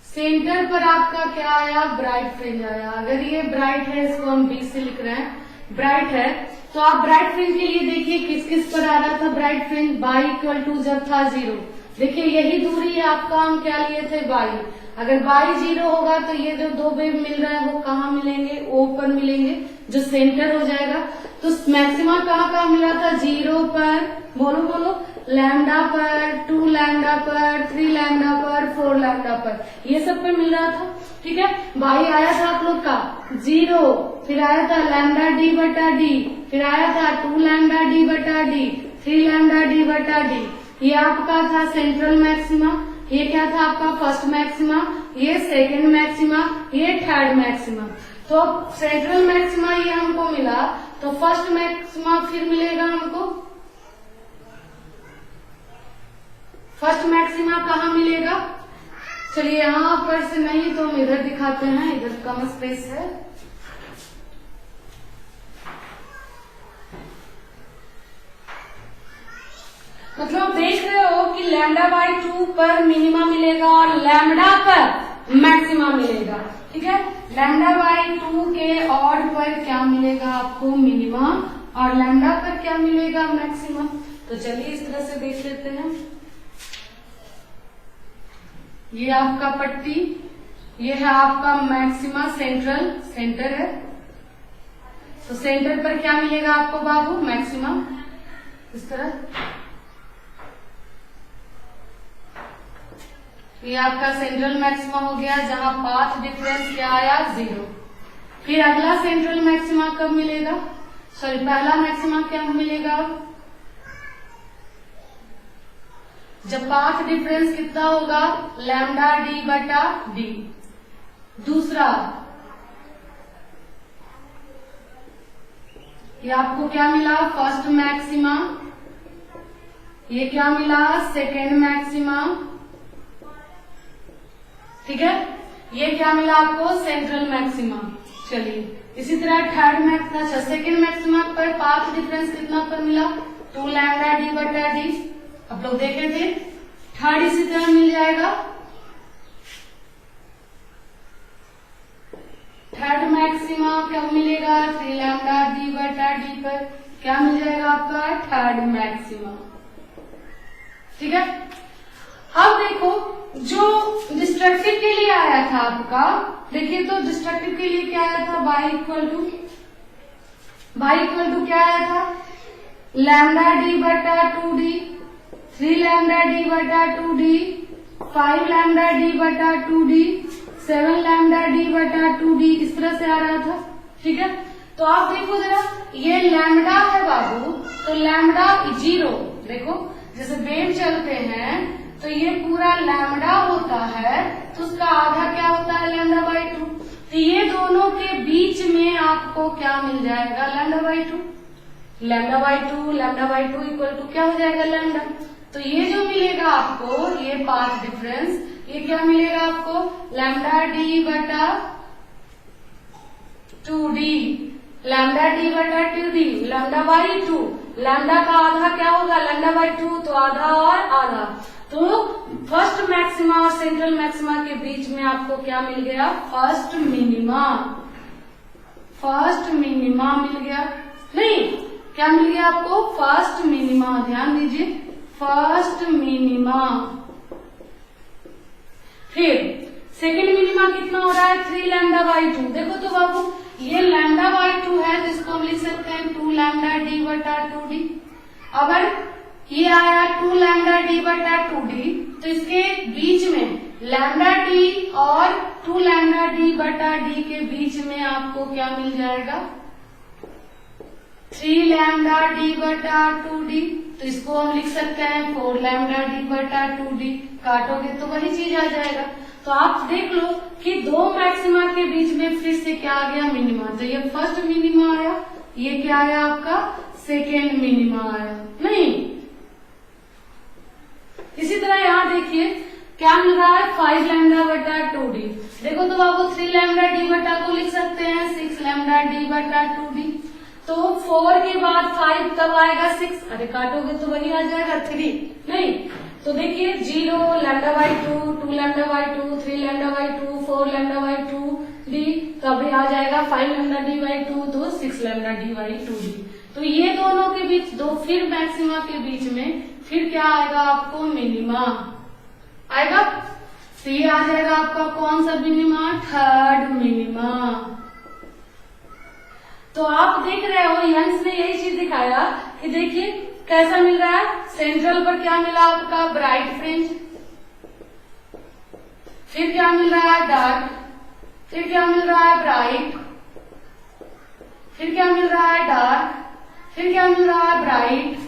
सेंटर पर आपका क्या आया, ब्राइट फ्रिंज आया। अगर ये ब्राइट है, इसको हम बी से लिख रहे हैं, ब्राइट है, तो आप ब्राइट फ्रिंज के लिए देखिए किस किस पर आ रहा था bright fringe, by equal to जब था 0। देखिए यही दूरी है आपका, हम क्या लिए थे, बाई। अगर बाई 0 होगा तो ये जो दो वेव मिल रहा है वो कहाँ मिलेंगे, ओ पर मिलेंगे, जो सेंटर हो जाएगा। तो मैक्सिमा कहाँ मिला था, 0 पर, बोलो बोलो, लैम्डा पर, 2 लैम्डा पर, 3 लैम्डा पर, 4 लैम्डा पर, ये सब पे मिल रहा था। ठीक है, बाई आया था आप लोग का 0, फिर आया था लैम्डा डी बटा डी, फिर आया था 2 लैम्डा डी बटा डी, 3 लैम्डा डी बटा डी। ये आपका था सेंट्रल मैक्सिमा, ये क्या था आपका फर्स्ट मैक्सिमा, ये सेकेंड मैक्सिमा, ये थर्ड मैक्सिमा। तो सेंट्रल मैक्सिमा ये हमको मिला, तो फर्स्ट मैक्सिमा फिर मिलेगा हमको, फर्स्ट मैक्सिमा कहाँ मिलेगा, चलिए यहाँ पर से नहीं तो हम इधर दिखाते हैं, इधर कम स्पेस है। मतलब देख रहे हो कि लैम्डा बाई 2 पर मिनिमा मिलेगा और लैम्डा पर मैक्सिमा मिलेगा। ठीक है, लैम्डा बाई 2 के ऑड पर क्या मिलेगा आपको, मिनिमा, और लैम्डा पर क्या मिलेगा, मैक्सिमा। तो चलिए इस तरह से देख लेते हैं। ये आपका पट्टी, ये है आपका मैक्सिमा, सेंट्रल, सेंटर है, तो सेंटर पर क्या मिलेगा आपको बाबू, मैक्सिमा, इस तरह। ये आपका सेंट्रल मैक्सिमा हो गया, जहां पाथ डिफरेंस क्या आया, 0। फिर अगला सेंट्रल मैक्सिमा कब मिलेगा, सॉरी पहला मैक्सिमा क्या मिलेगा, जब पाथ डिफरेंस कितना होगा, लैम्डा डी बटा डी। दूसरा ये आपको क्या मिला, फर्स्ट मैक्सिमा, ये क्या मिला, सेकेंड मैक्सिमा। ठीक है, ये क्या मिला आपको, सेंट्रल मैक्सिमा। चलिए इसी तरह थर्ड मैक्सिमा, सेकेंड मैक्सिमा पर पाथ डिफरेंस कितना पर मिला, 2 लैम्डा डी बटा डी, आप लोग देखे थे। थर्ड इसी तरह मिल जाएगा, थर्ड मैक्सिमा कब मिलेगा, 3 लैम्डा डी बटा डी पर क्या मिल जाएगा आपका, थर्ड मैक्सिमा। ठीक है, अब देखो जो डिस्ट्रक्टिव के लिए आया था आपका, देखिए तो डिस्ट्रक्टिव के लिए क्या आया था, बाई इक्वल टू क्या आया था, लैम्डा डी बटा 2d, 3 लैम्डा डी बटा 2d, 5 लैम्डा डी बटा 2d, 7 लैम्डा डी बटा 2d, इस तरह से आ रहा था। ठीक है, तो आप देखो जरा, ये लैम्डा है बाबू, तो लैम्डा 0, देखो जैसे वेव चलते हैं तो ये पूरा लैम्डा होता है, तो उसका आधा क्या होता है, लैम्डा बाई 2। तो ये दोनों के बीच में आपको क्या मिल जाएगा, lambda by 2, lambda by 2, lambda by 2 equal to क्या हो जाएगा, लैम्डा। तो ये जो मिलेगा आपको, ये पाथ डिफरेंस, ये क्या मिलेगा आपको, लैम्डा डी बटा 2d, लैम्डा डी बटा 2d, लैम्डा बाई 2, लैम्डा का आधा क्या होगा, लैम्डा बाई 2, तो आधा और आधा। तो फर्स्ट मैक्सिमा और सेंट्रल मैक्सिमा के बीच में आपको क्या मिल गया, फर्स्ट मिनिमा, फर्स्ट मिनिमा मिल गया, नहीं क्या मिल गया आपको, फर्स्ट मिनिमा। ध्यान दीजिए, फर्स्ट मिनिमा। फिर सेकेंड मिनिमा कितना हो रहा है, 3 लैम्डा बाई 2। देखो तो बाबू, ये लैम्डा बाई 2 है, जिसको हम लिख सकते हैं 2 लैम्डा डी बटा 2d। अगर ये आया 2 लैम्डा डी बटा 2d, तो इसके बीच में लैम्डा डी और 2 लैम्डा डी बटा डी के बीच में आपको क्या मिल जाएगा, 3 लैम्डा डी बटा 2d, तो इसको हम लिख सकते हैं 4 लैम्डा डी बटा 2d। काटोगे तो वही चीज आ जाएगा। तो आप देख लो कि दो मैक्सिमा के बीच में फिर से क्या आ गया, मिनिमा। तो ये फर्स्ट मिनिमा आया, ये क्या आया आपका, सेकेंड मिनिमा आया, नहीं। इसी तरह यहाँ देखिए क्या मिल रहा है, 5 लैम्डा बटा 2d। देखो तो आपको 3 लैम्डा डी बटा को लिख सकते हैं 6 लैम्डा डी बटा 2d। तो 4 के बाद 5 तब आएगा 6, अरे काटोगे तो वही आ जाएगा 3, नहीं। तो देखिए 0 lambda by 2, 2 lambda by 2, 3 lambda by 2, 4 lambda by 2d, तो अभी आ जाएगा 5 लैम्डा डी बाई 2, तो 6 लैम्डा डी बाई 2d। तो ये दोनों के बीच, दो फिर मैक्सिमा के बीच में फिर क्या आएगा आपको, मिनिमा आएगा। तो ये आ जाएगा आपका कौन सा मिनिमा, थर्ड मिनिमा। तो आप देख रहे हो यंग्स ने यही चीज दिखाया कि देखिए कैसा मिल रहा है, सेंट्रल पर क्या मिला आपका, ब्राइट फ्रिंज, फिर क्या मिल रहा है, डार्क, फिर क्या मिल रहा है, ब्राइट, फिर क्या मिल रहा है, डार्क, फिर क्या मिल रहा है, ब्राइट,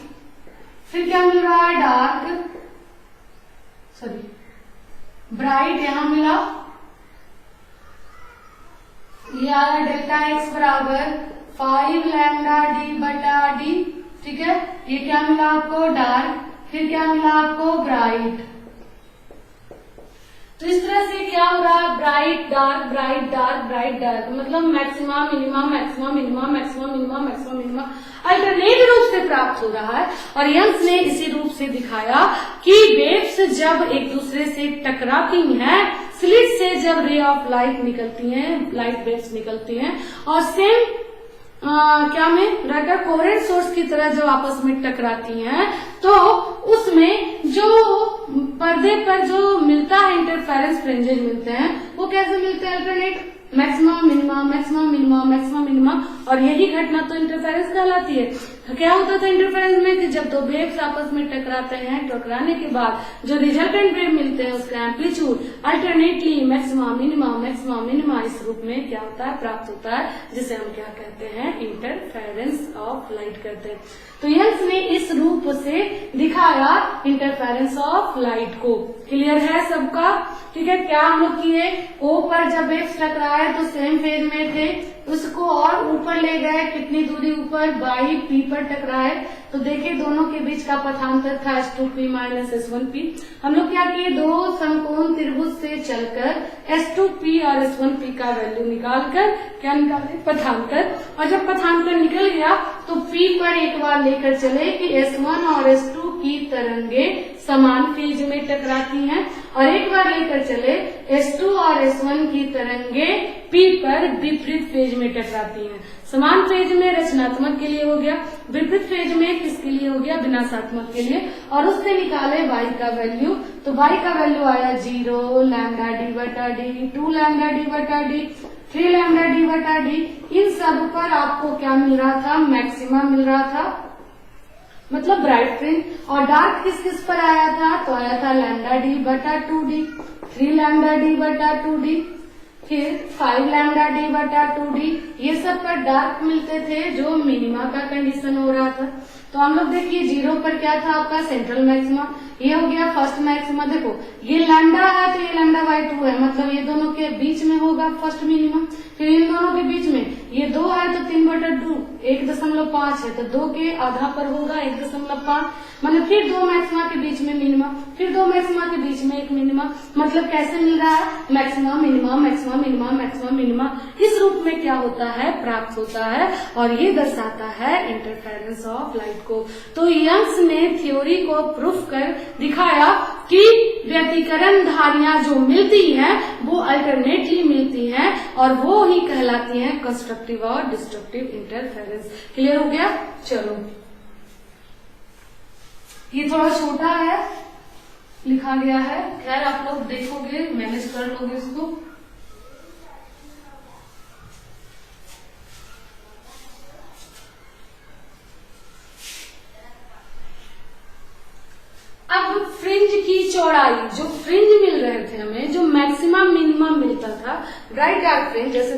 फिर क्या मिल रहा है, डार्क, सॉरी ब्राइट यहां मिला, ये आया डेल्टा एक्स बराबर 5 लैम्डा डी बटा डी, ठीक है। ये क्या मिला आपको, डार्क, फिर क्या मिला आपको, ब्राइट। तो इस तरह से क्या हो रहा है, bright dark bright dark bright dark, मतलब maxima minima maxima minima maxima minima maxima minima alternate रूप से प्राप्त हो रहा है। और यंग्स ने इसी रूप से दिखाया कि वेव्स जब एक दूसरे से टकराती हैं, स्लिट से जब रे ऑफ लाइट निकलती हैं, लाइट वेव्स निकलती हैं, और सेम क्या में रहकर कोहेरेंट सोर्स की तरह जो आपस में टकराती हैं, तो उसमें जो पर्दे पर जो मिलता है इंटरफेरेंस फ्रिंजेस मिलते हैं, वो कैसे मिलते हैं, alternate maxima minima maxima minima maxima minima. और यही घटना तो इंटरफेरेंस कहलाती है। क्या होता था इंटरफेरेंस में कि जब दो वेव्स आपस में टकराते हैं, टकराने के बाद जो रिजल्टेंट वेव मिलते हैं उसका एम्पलीट्यूड अल्टरनेटली मैक्सिमा मिनिमा इस रूप में क्या होता है, प्राप्त होता है, जिसे हम क्या कहते हैं, इंटरफेरेंस ऑफ लाइट कहते हैं। तो यंग्स ने इस रूप से दिखाया इंटरफेरेंस ऑफ लाइट को। क्लियर है सबका, ठीक है। क्या हम लोग किए, ओ पर जब वेव्स टकराए तो सेम फेज में थे, उसको और ऊपर ले गए, कितनी दूरी ऊपर, बाई पी पर टकराए, तो देखिए दोनों के बीच का पथांतर था S2P माइनस S1P। हम लोग क्या किए, दो समकोण त्रिभुज से चलकर S2P और S1P का वैल्यू निकालकर क्या निकाले, पथांतर। और जब पथांतर निकल गया तो P पर एक बार लेकर चले कि S1 और S2 की तरंगे समान फेज में टकराती हैं, और एक बार लेकर चले S2 और S1 की तरंगे P पर विपरीत फेज में टकराती हैं। समान फेज में रचनात्मक के लिए हो गया, विपरीत फेज में किसके लिए हो गया, विनाशात्मक के लिए। और उससे निकाले y का वैल्यू, तो y का वैल्यू आया 0 लैम्डा डी बटा डी, 2 लैम्डा डी बटा डी, 3 लैम्डा डी बटा डी। इन सब पर आपको क्या मिल रहा था, मैक्सिमा मिल रहा था, मतलब ब्राइट फ्रिंज। और डार्क किस किस पर आया था, तो आया था लैम्डा डी बटा 2d, 3 लैम्डा डी बटा 2d, फिर 5 लैम्डा डी बटा 2d। ये सब पर डार्क मिलते थे जो मिनिमा का कंडीशन हो रहा था। तो हम लोग देखिए 0 पर क्या था आपका, सेंट्रल मैक्सिमा, ये हो गया फर्स्ट मैक्सिमा। देखो ये लैम्डा है तो ये लैम्डा बाई 2 है, मतलब ये दोनों के बीच में होगा फर्स्ट मिनिमा। फिर इन दोनों के बीच में ये 2 है तो 3/2 1.5 है, तो 2 के आधा पर होगा 1.5, मतलब फिर 2 मैक्सिमा के बीच में मिनिमा, फिर 2 मैक्सिमा के बीच में एक मिनिमा। मतलब कैसे मिल रहा है, maxima minima maxima minima maxima minima, इस रूप में क्या होता है, प्राप्त होता है। और ये दर्शाता है इंटरफेरेंस ऑफ लाइट को। तो यंग्स ने थ्योरी को प्रूफ कर दिखाया कि व्यतिकरण धारियां जो मिलती हैं वो अल्टरनेटली मिलती हैं, और वो ही कहलाती हैं कंस्ट्रक्टिव और डिस्ट्रक्टिव इंटरफेरेंस। क्लियर हो गया, चलो ये थोड़ा छोटा है, लिखा गया है, खैर आप लोग देखोगे मैनेज कर लोगे इसको। चौड़ाई, जो फ्रिंज मिल रहे थे हमें, जो मैक्सिमम मिनिमम मिलता था ब्राइट डार्क फ्रिंज, जैसे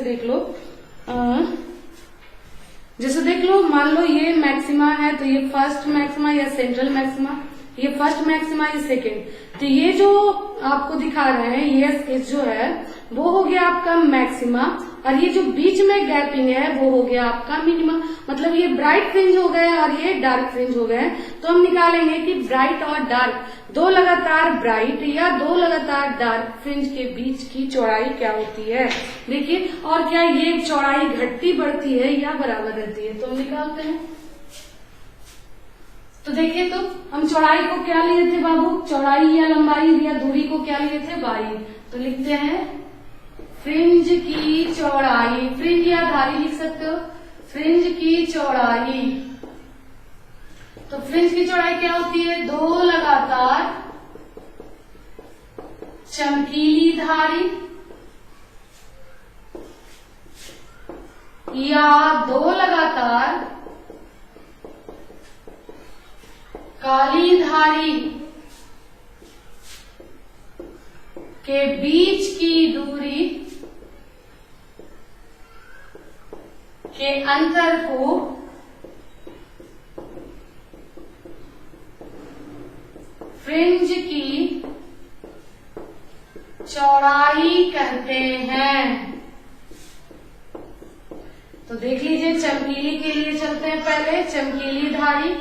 देख लो मान लो ये मैक्सिमा है, तो ये फर्स्ट मैक्सिमा या सेंट्रल मैक्सिमा, ये फर्स्ट मैक्सिमा, ये सेकेंड, तो ये जो आपको दिखा रहे हैं ये जो है वो हो गया आपका मैक्सिमा, और ये जो बीच में गैपिंग है वो हो गया आपका मिनिमा। मतलब ये ब्राइट फ्रिंज हो गए और ये डार्क फ्रिंज हो गए। तो हम निकालेंगे कि ब्राइट और डार्क, दो लगातार ब्राइट या दो लगातार डार्क फ्रिंज के बीच की चौड़ाई क्या होती है। देखिए, और क्या ये चौड़ाई घटती बढ़ती है या बराबर रहती है, तो हम निकालते हैं। तो देखिए, तो हम चौड़ाई को क्या लिए थे बाबू, चौड़ाई या लंबाई या दूरी को क्या लिए थे, बाई। तो लिखते हैं फ्रिंज की चौड़ाई, फ्रिंज या धारी लिख सकते हो, फ्रिंज की चौड़ाई। तो फ्रिंज की चौड़ाई क्या होती है, दो लगातार चमकीली धारी या दो लगातार काली धारी के बीच की दूरी के अंतर को फ्रिंज की चौड़ाई कहते हैं। तो देख लीजिए, चमकीली के लिए चलते हैं पहले, चमकीली धारी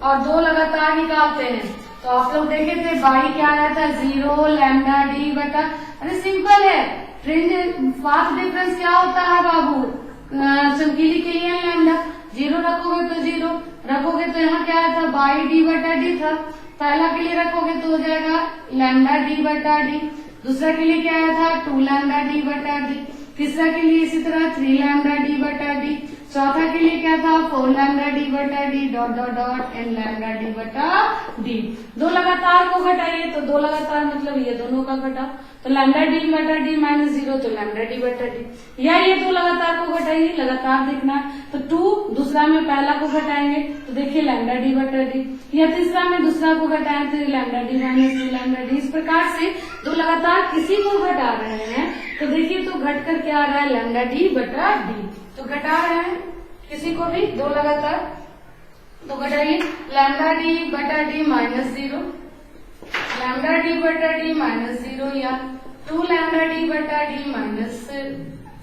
और दो लगातार निकालते हैं। तो आप लोग देखे थे बाई क्या आया था, 0 लैम्डा डी बटा, अरे सिंपल है, फ्रिंज पाथ डिफरेंस क्या होता है बाबू, चमकीली के लिए लैम्डा, 0 रखोगे तो 0 रखोगे तो यहाँ क्या आया था, बाई डी बटा डी था। पहला के लिए रखोगे तो हो जाएगा लैम्डा डी बटा डी, दूसरा के लिए क्या आया था 2 लैम्डा डी बटा डी, तीसरा के लिए इसी तरह 3 लैम्डा डी बटा डी, चौथा के लिए क्या था 4 लैम्डा डी बटा D dot dot dot N lambda D बटा डी। दो लगातार को घटाइए, तो दो लगातार मतलब ये दोनों का घटा, तो लैम्डा डी बटा डी माइनस 0, तो लैम्डा डी बटा डी। या ये दो लगातार को घटाइए, लगातार देखना, तो 2 दूसरा में पहला को घटाएंगे तो देखिए लैम्डा डी बटा डी, या तीसरा में दूसरा को घटाएं तो lambda D minus 2 lambda D. इस प्रकार से दो लगातार किसी को घटा रहे हैं तो देखिए, तो घट कर क्या आ रहा है, लैम्डा डी बटा डी। तो घटा रहे हैं किसी को भी दो लगातार, तो घटाइए लैम्डा डी बटा डी माइनस 0, लैम्डा डी बटा डी माइनस 0, या 2 लैम्डा डी बटा डी माइनस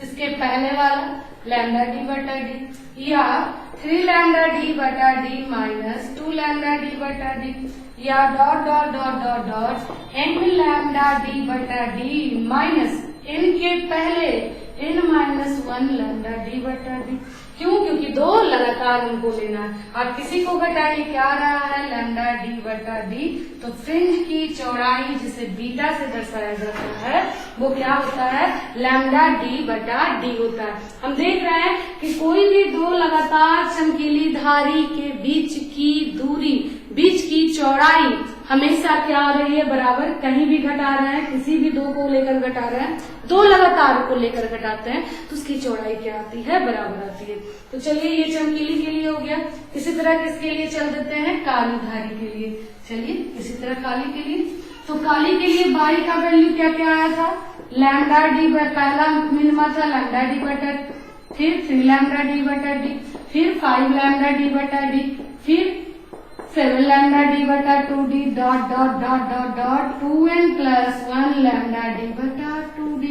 इसके पहले वाला लैम्डा डी बटा डी, या 3 लैम्डा डी बटा डी माइनस 2 लैम्डा डी बटा डी, या dot dot dot dot dot N lambda D बटा डी माइनस एन के पहले n माइनस 1 लैम्डा डी बटा डी। क्यों, क्योंकि दो लगातार हमको लेना है, और किसी को घटाइए क्या आ रहा है, लैम्डा डी बटा डी। तो फ्रिंज की चौड़ाई जिसे बीटा से दर्शाया जाता है वो क्या होता है, लैम्डा डी बटा डी होता है। हम देख रहे हैं कि कोई भी दो लगातार चमकीली धारी के बीच की दूरी, बीच की चौड़ाई हमेशा क्या आ रही है, बराबर। कहीं भी घटा रहे हैं, किसी भी दो को लेकर घटा रहे हैं, दो लगातार को लेकर घटाते हैं तो उसकी चौड़ाई क्या आती है, बराबर आती है। तो चलिए, ये चमकीली के लिए हो गया। इसी तरह किसके लिए चल देते हैं, काली धारी के लिए। चलिए इसी तरह काली के लिए, तो काली के लिए बाई का वैल्यू क्या क्या आया था, लैम्डा डी, पहला मिनिमा था लैम्डा डी बटा, फिर 3 लैम्डा डी बटा डी, फिर 5 लैम्डा डी बटा डी, फिर 7 लैम्डा डी बटा 2d dot dot dot dot dot 2n plus 1 lambda D बटा 2d।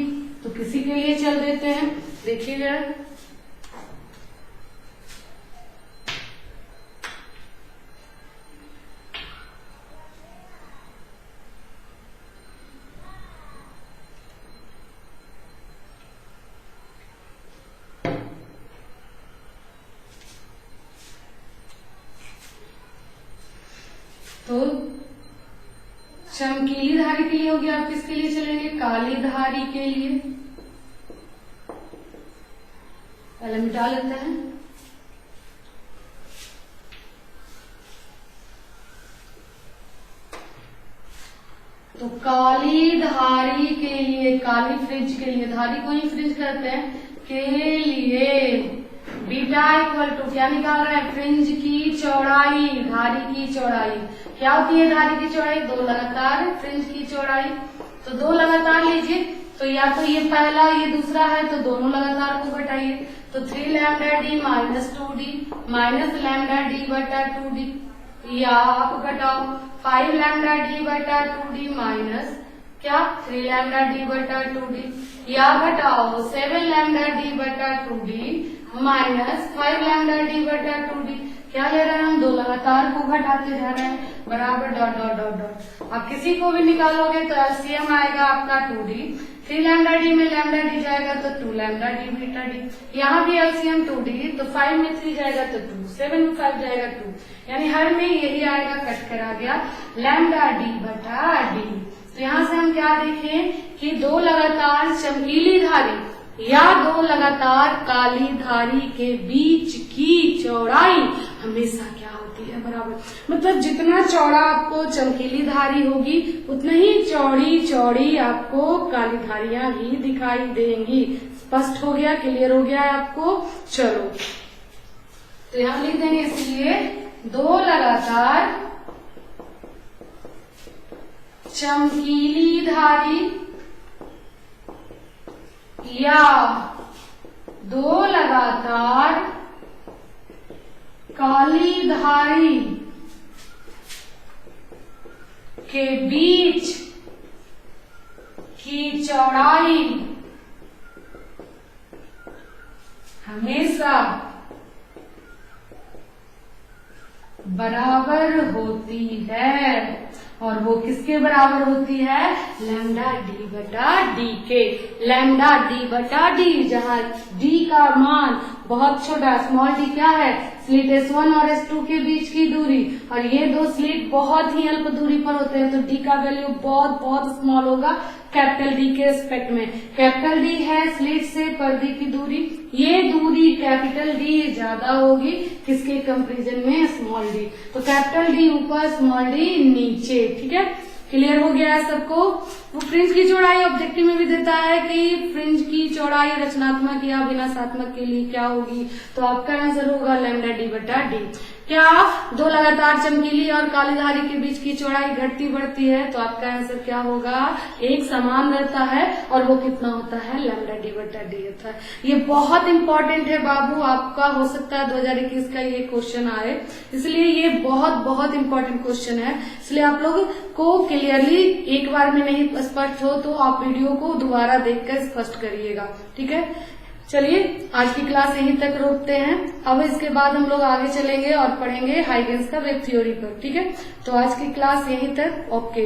तो किसी के लिए चल देते हैं, देखिए जरा, तो चमकीली धारी के लिए हो गया। आप किसके लिए चलेंगे, काली धारी के लिए। पहले मिटा लेते हैं। तो काली धारी के लिए, काली फ्रिंज के लिए, धारी को ही फ्रिंज कहते हैं, के लिए बीटा इक्वल टू क्या निकाल रहे हैं, फ्रिंज की चौड़ाई, धारी की चौड़ाई। क्या होती है धारी की चौड़ाई, दो लगातार फ्रिंज की चौड़ाई। तो दो लगातार लीजिए, तो या तो ये पहला ये दूसरा है, तो दोनों लगातार को घटाइए। तो 3 lambda D minus 2d minus lambda D बटा 2d, या आप घटाओ 5 लैम्डा डी बटा 2d माइनस क्या 3 लैम्डा डी बटा 2d, या घटाओ 7 लैम्डा डी बटा 2d माइनस 5 लैम्डा डी बटा 2d। क्या ले रहे हैं हम, दो लगातार को घटाते जा रहे हैं, बराबर डॉट डॉट डॉट डॉट। अब किसी को भी निकालोगे तो एलसीएम आएगा आपका 2d, 3 लैम्डा डी में लैम्डा डी जाएगा तो 2 लैम्डा डी बीटा डी। यहाँ भी एलसीएम 2d, तो 5 में 3 जाएगा तो 2, 7 में 5 जाएगा 2, यानी हर में यही आएगा, कट करा गया लैम्डा डी बटा डी। तो यहाँ से हम क्या देखें कि दो लगातार चमकीली धारी या दो लगातार काली धारी के बीच की चौड़ाई हमेशा क्या होती है, बराबर। मतलब जितना चौड़ा आपको चमकीली धारी होगी उतना ही चौड़ी चौड़ी आपको काली धारियां भी दिखाई देंगी। स्पष्ट हो गया, क्लियर हो गया है आपको। चलो तो यहाँ लिख देंगे, इसलिए दो लगातार चमकीली धारी या दो लगातार काली धारी के बीच की चौड़ाई हमेशा बराबर होती है, और वो किसके बराबर होती है, लैम्डा डी बटा डी के। लैम्डा डी बटा डी, जहाँ डी का मान बहुत छोटा, स्मॉल डी क्या है, स्लिट S1 और S2 के बीच की दूरी, और ये दो स्लिट बहुत ही अल्प दूरी पर होते हैं, तो डी का वैल्यू बहुत बहुत स्मॉल होगा कैपिटल डी के रिस्पेक्ट में। कैपिटल डी है स्लिट से पर्दे की दूरी, ये दूरी कैपिटल डी ज्यादा होगी किसके कंपैरिजन में, स्मॉल डी। तो कैपिटल डी ऊपर, स्मॉल डी नीचे, ठीक है। क्लियर हो गया है सबको। वो फ्रिंज की चौड़ाई ऑब्जेक्टिव में भी देता है कि फ्रिंज की चौड़ाई रचनात्मक या विनाशात्मक के लिए क्या होगी, तो आपका आंसर होगा लैम्डा डी बटा डी। क्या दो लगातार चमकीली और काली धारी के बीच की चौड़ाई घटती बढ़ती है, तो आपका आंसर क्या होगा, एक समान रहता है, और वो कितना होता है, लैम्डा डी बटा डी होता है। ये बहुत इंपॉर्टेंट है बाबू, आपका हो सकता है 2021 का ये क्वेश्चन आए, इसलिए ये बहुत बहुत इंपॉर्टेंट क्वेश्चन है। इसलिए आप लोग को क्लियरली एक बार में नहीं स्पष्ट हो तो आप वीडियो को दोबारा देखकर स्पष्ट करिएगा, ठीक है। चलिए आज की क्लास यहीं तक रोकते हैं, अब इसके बाद हम लोग आगे चलेंगे और पढ़ेंगे हाइगेंस का वेव थ्योरी पर, ठीक है। तो आज की क्लास यहीं तक, ओके।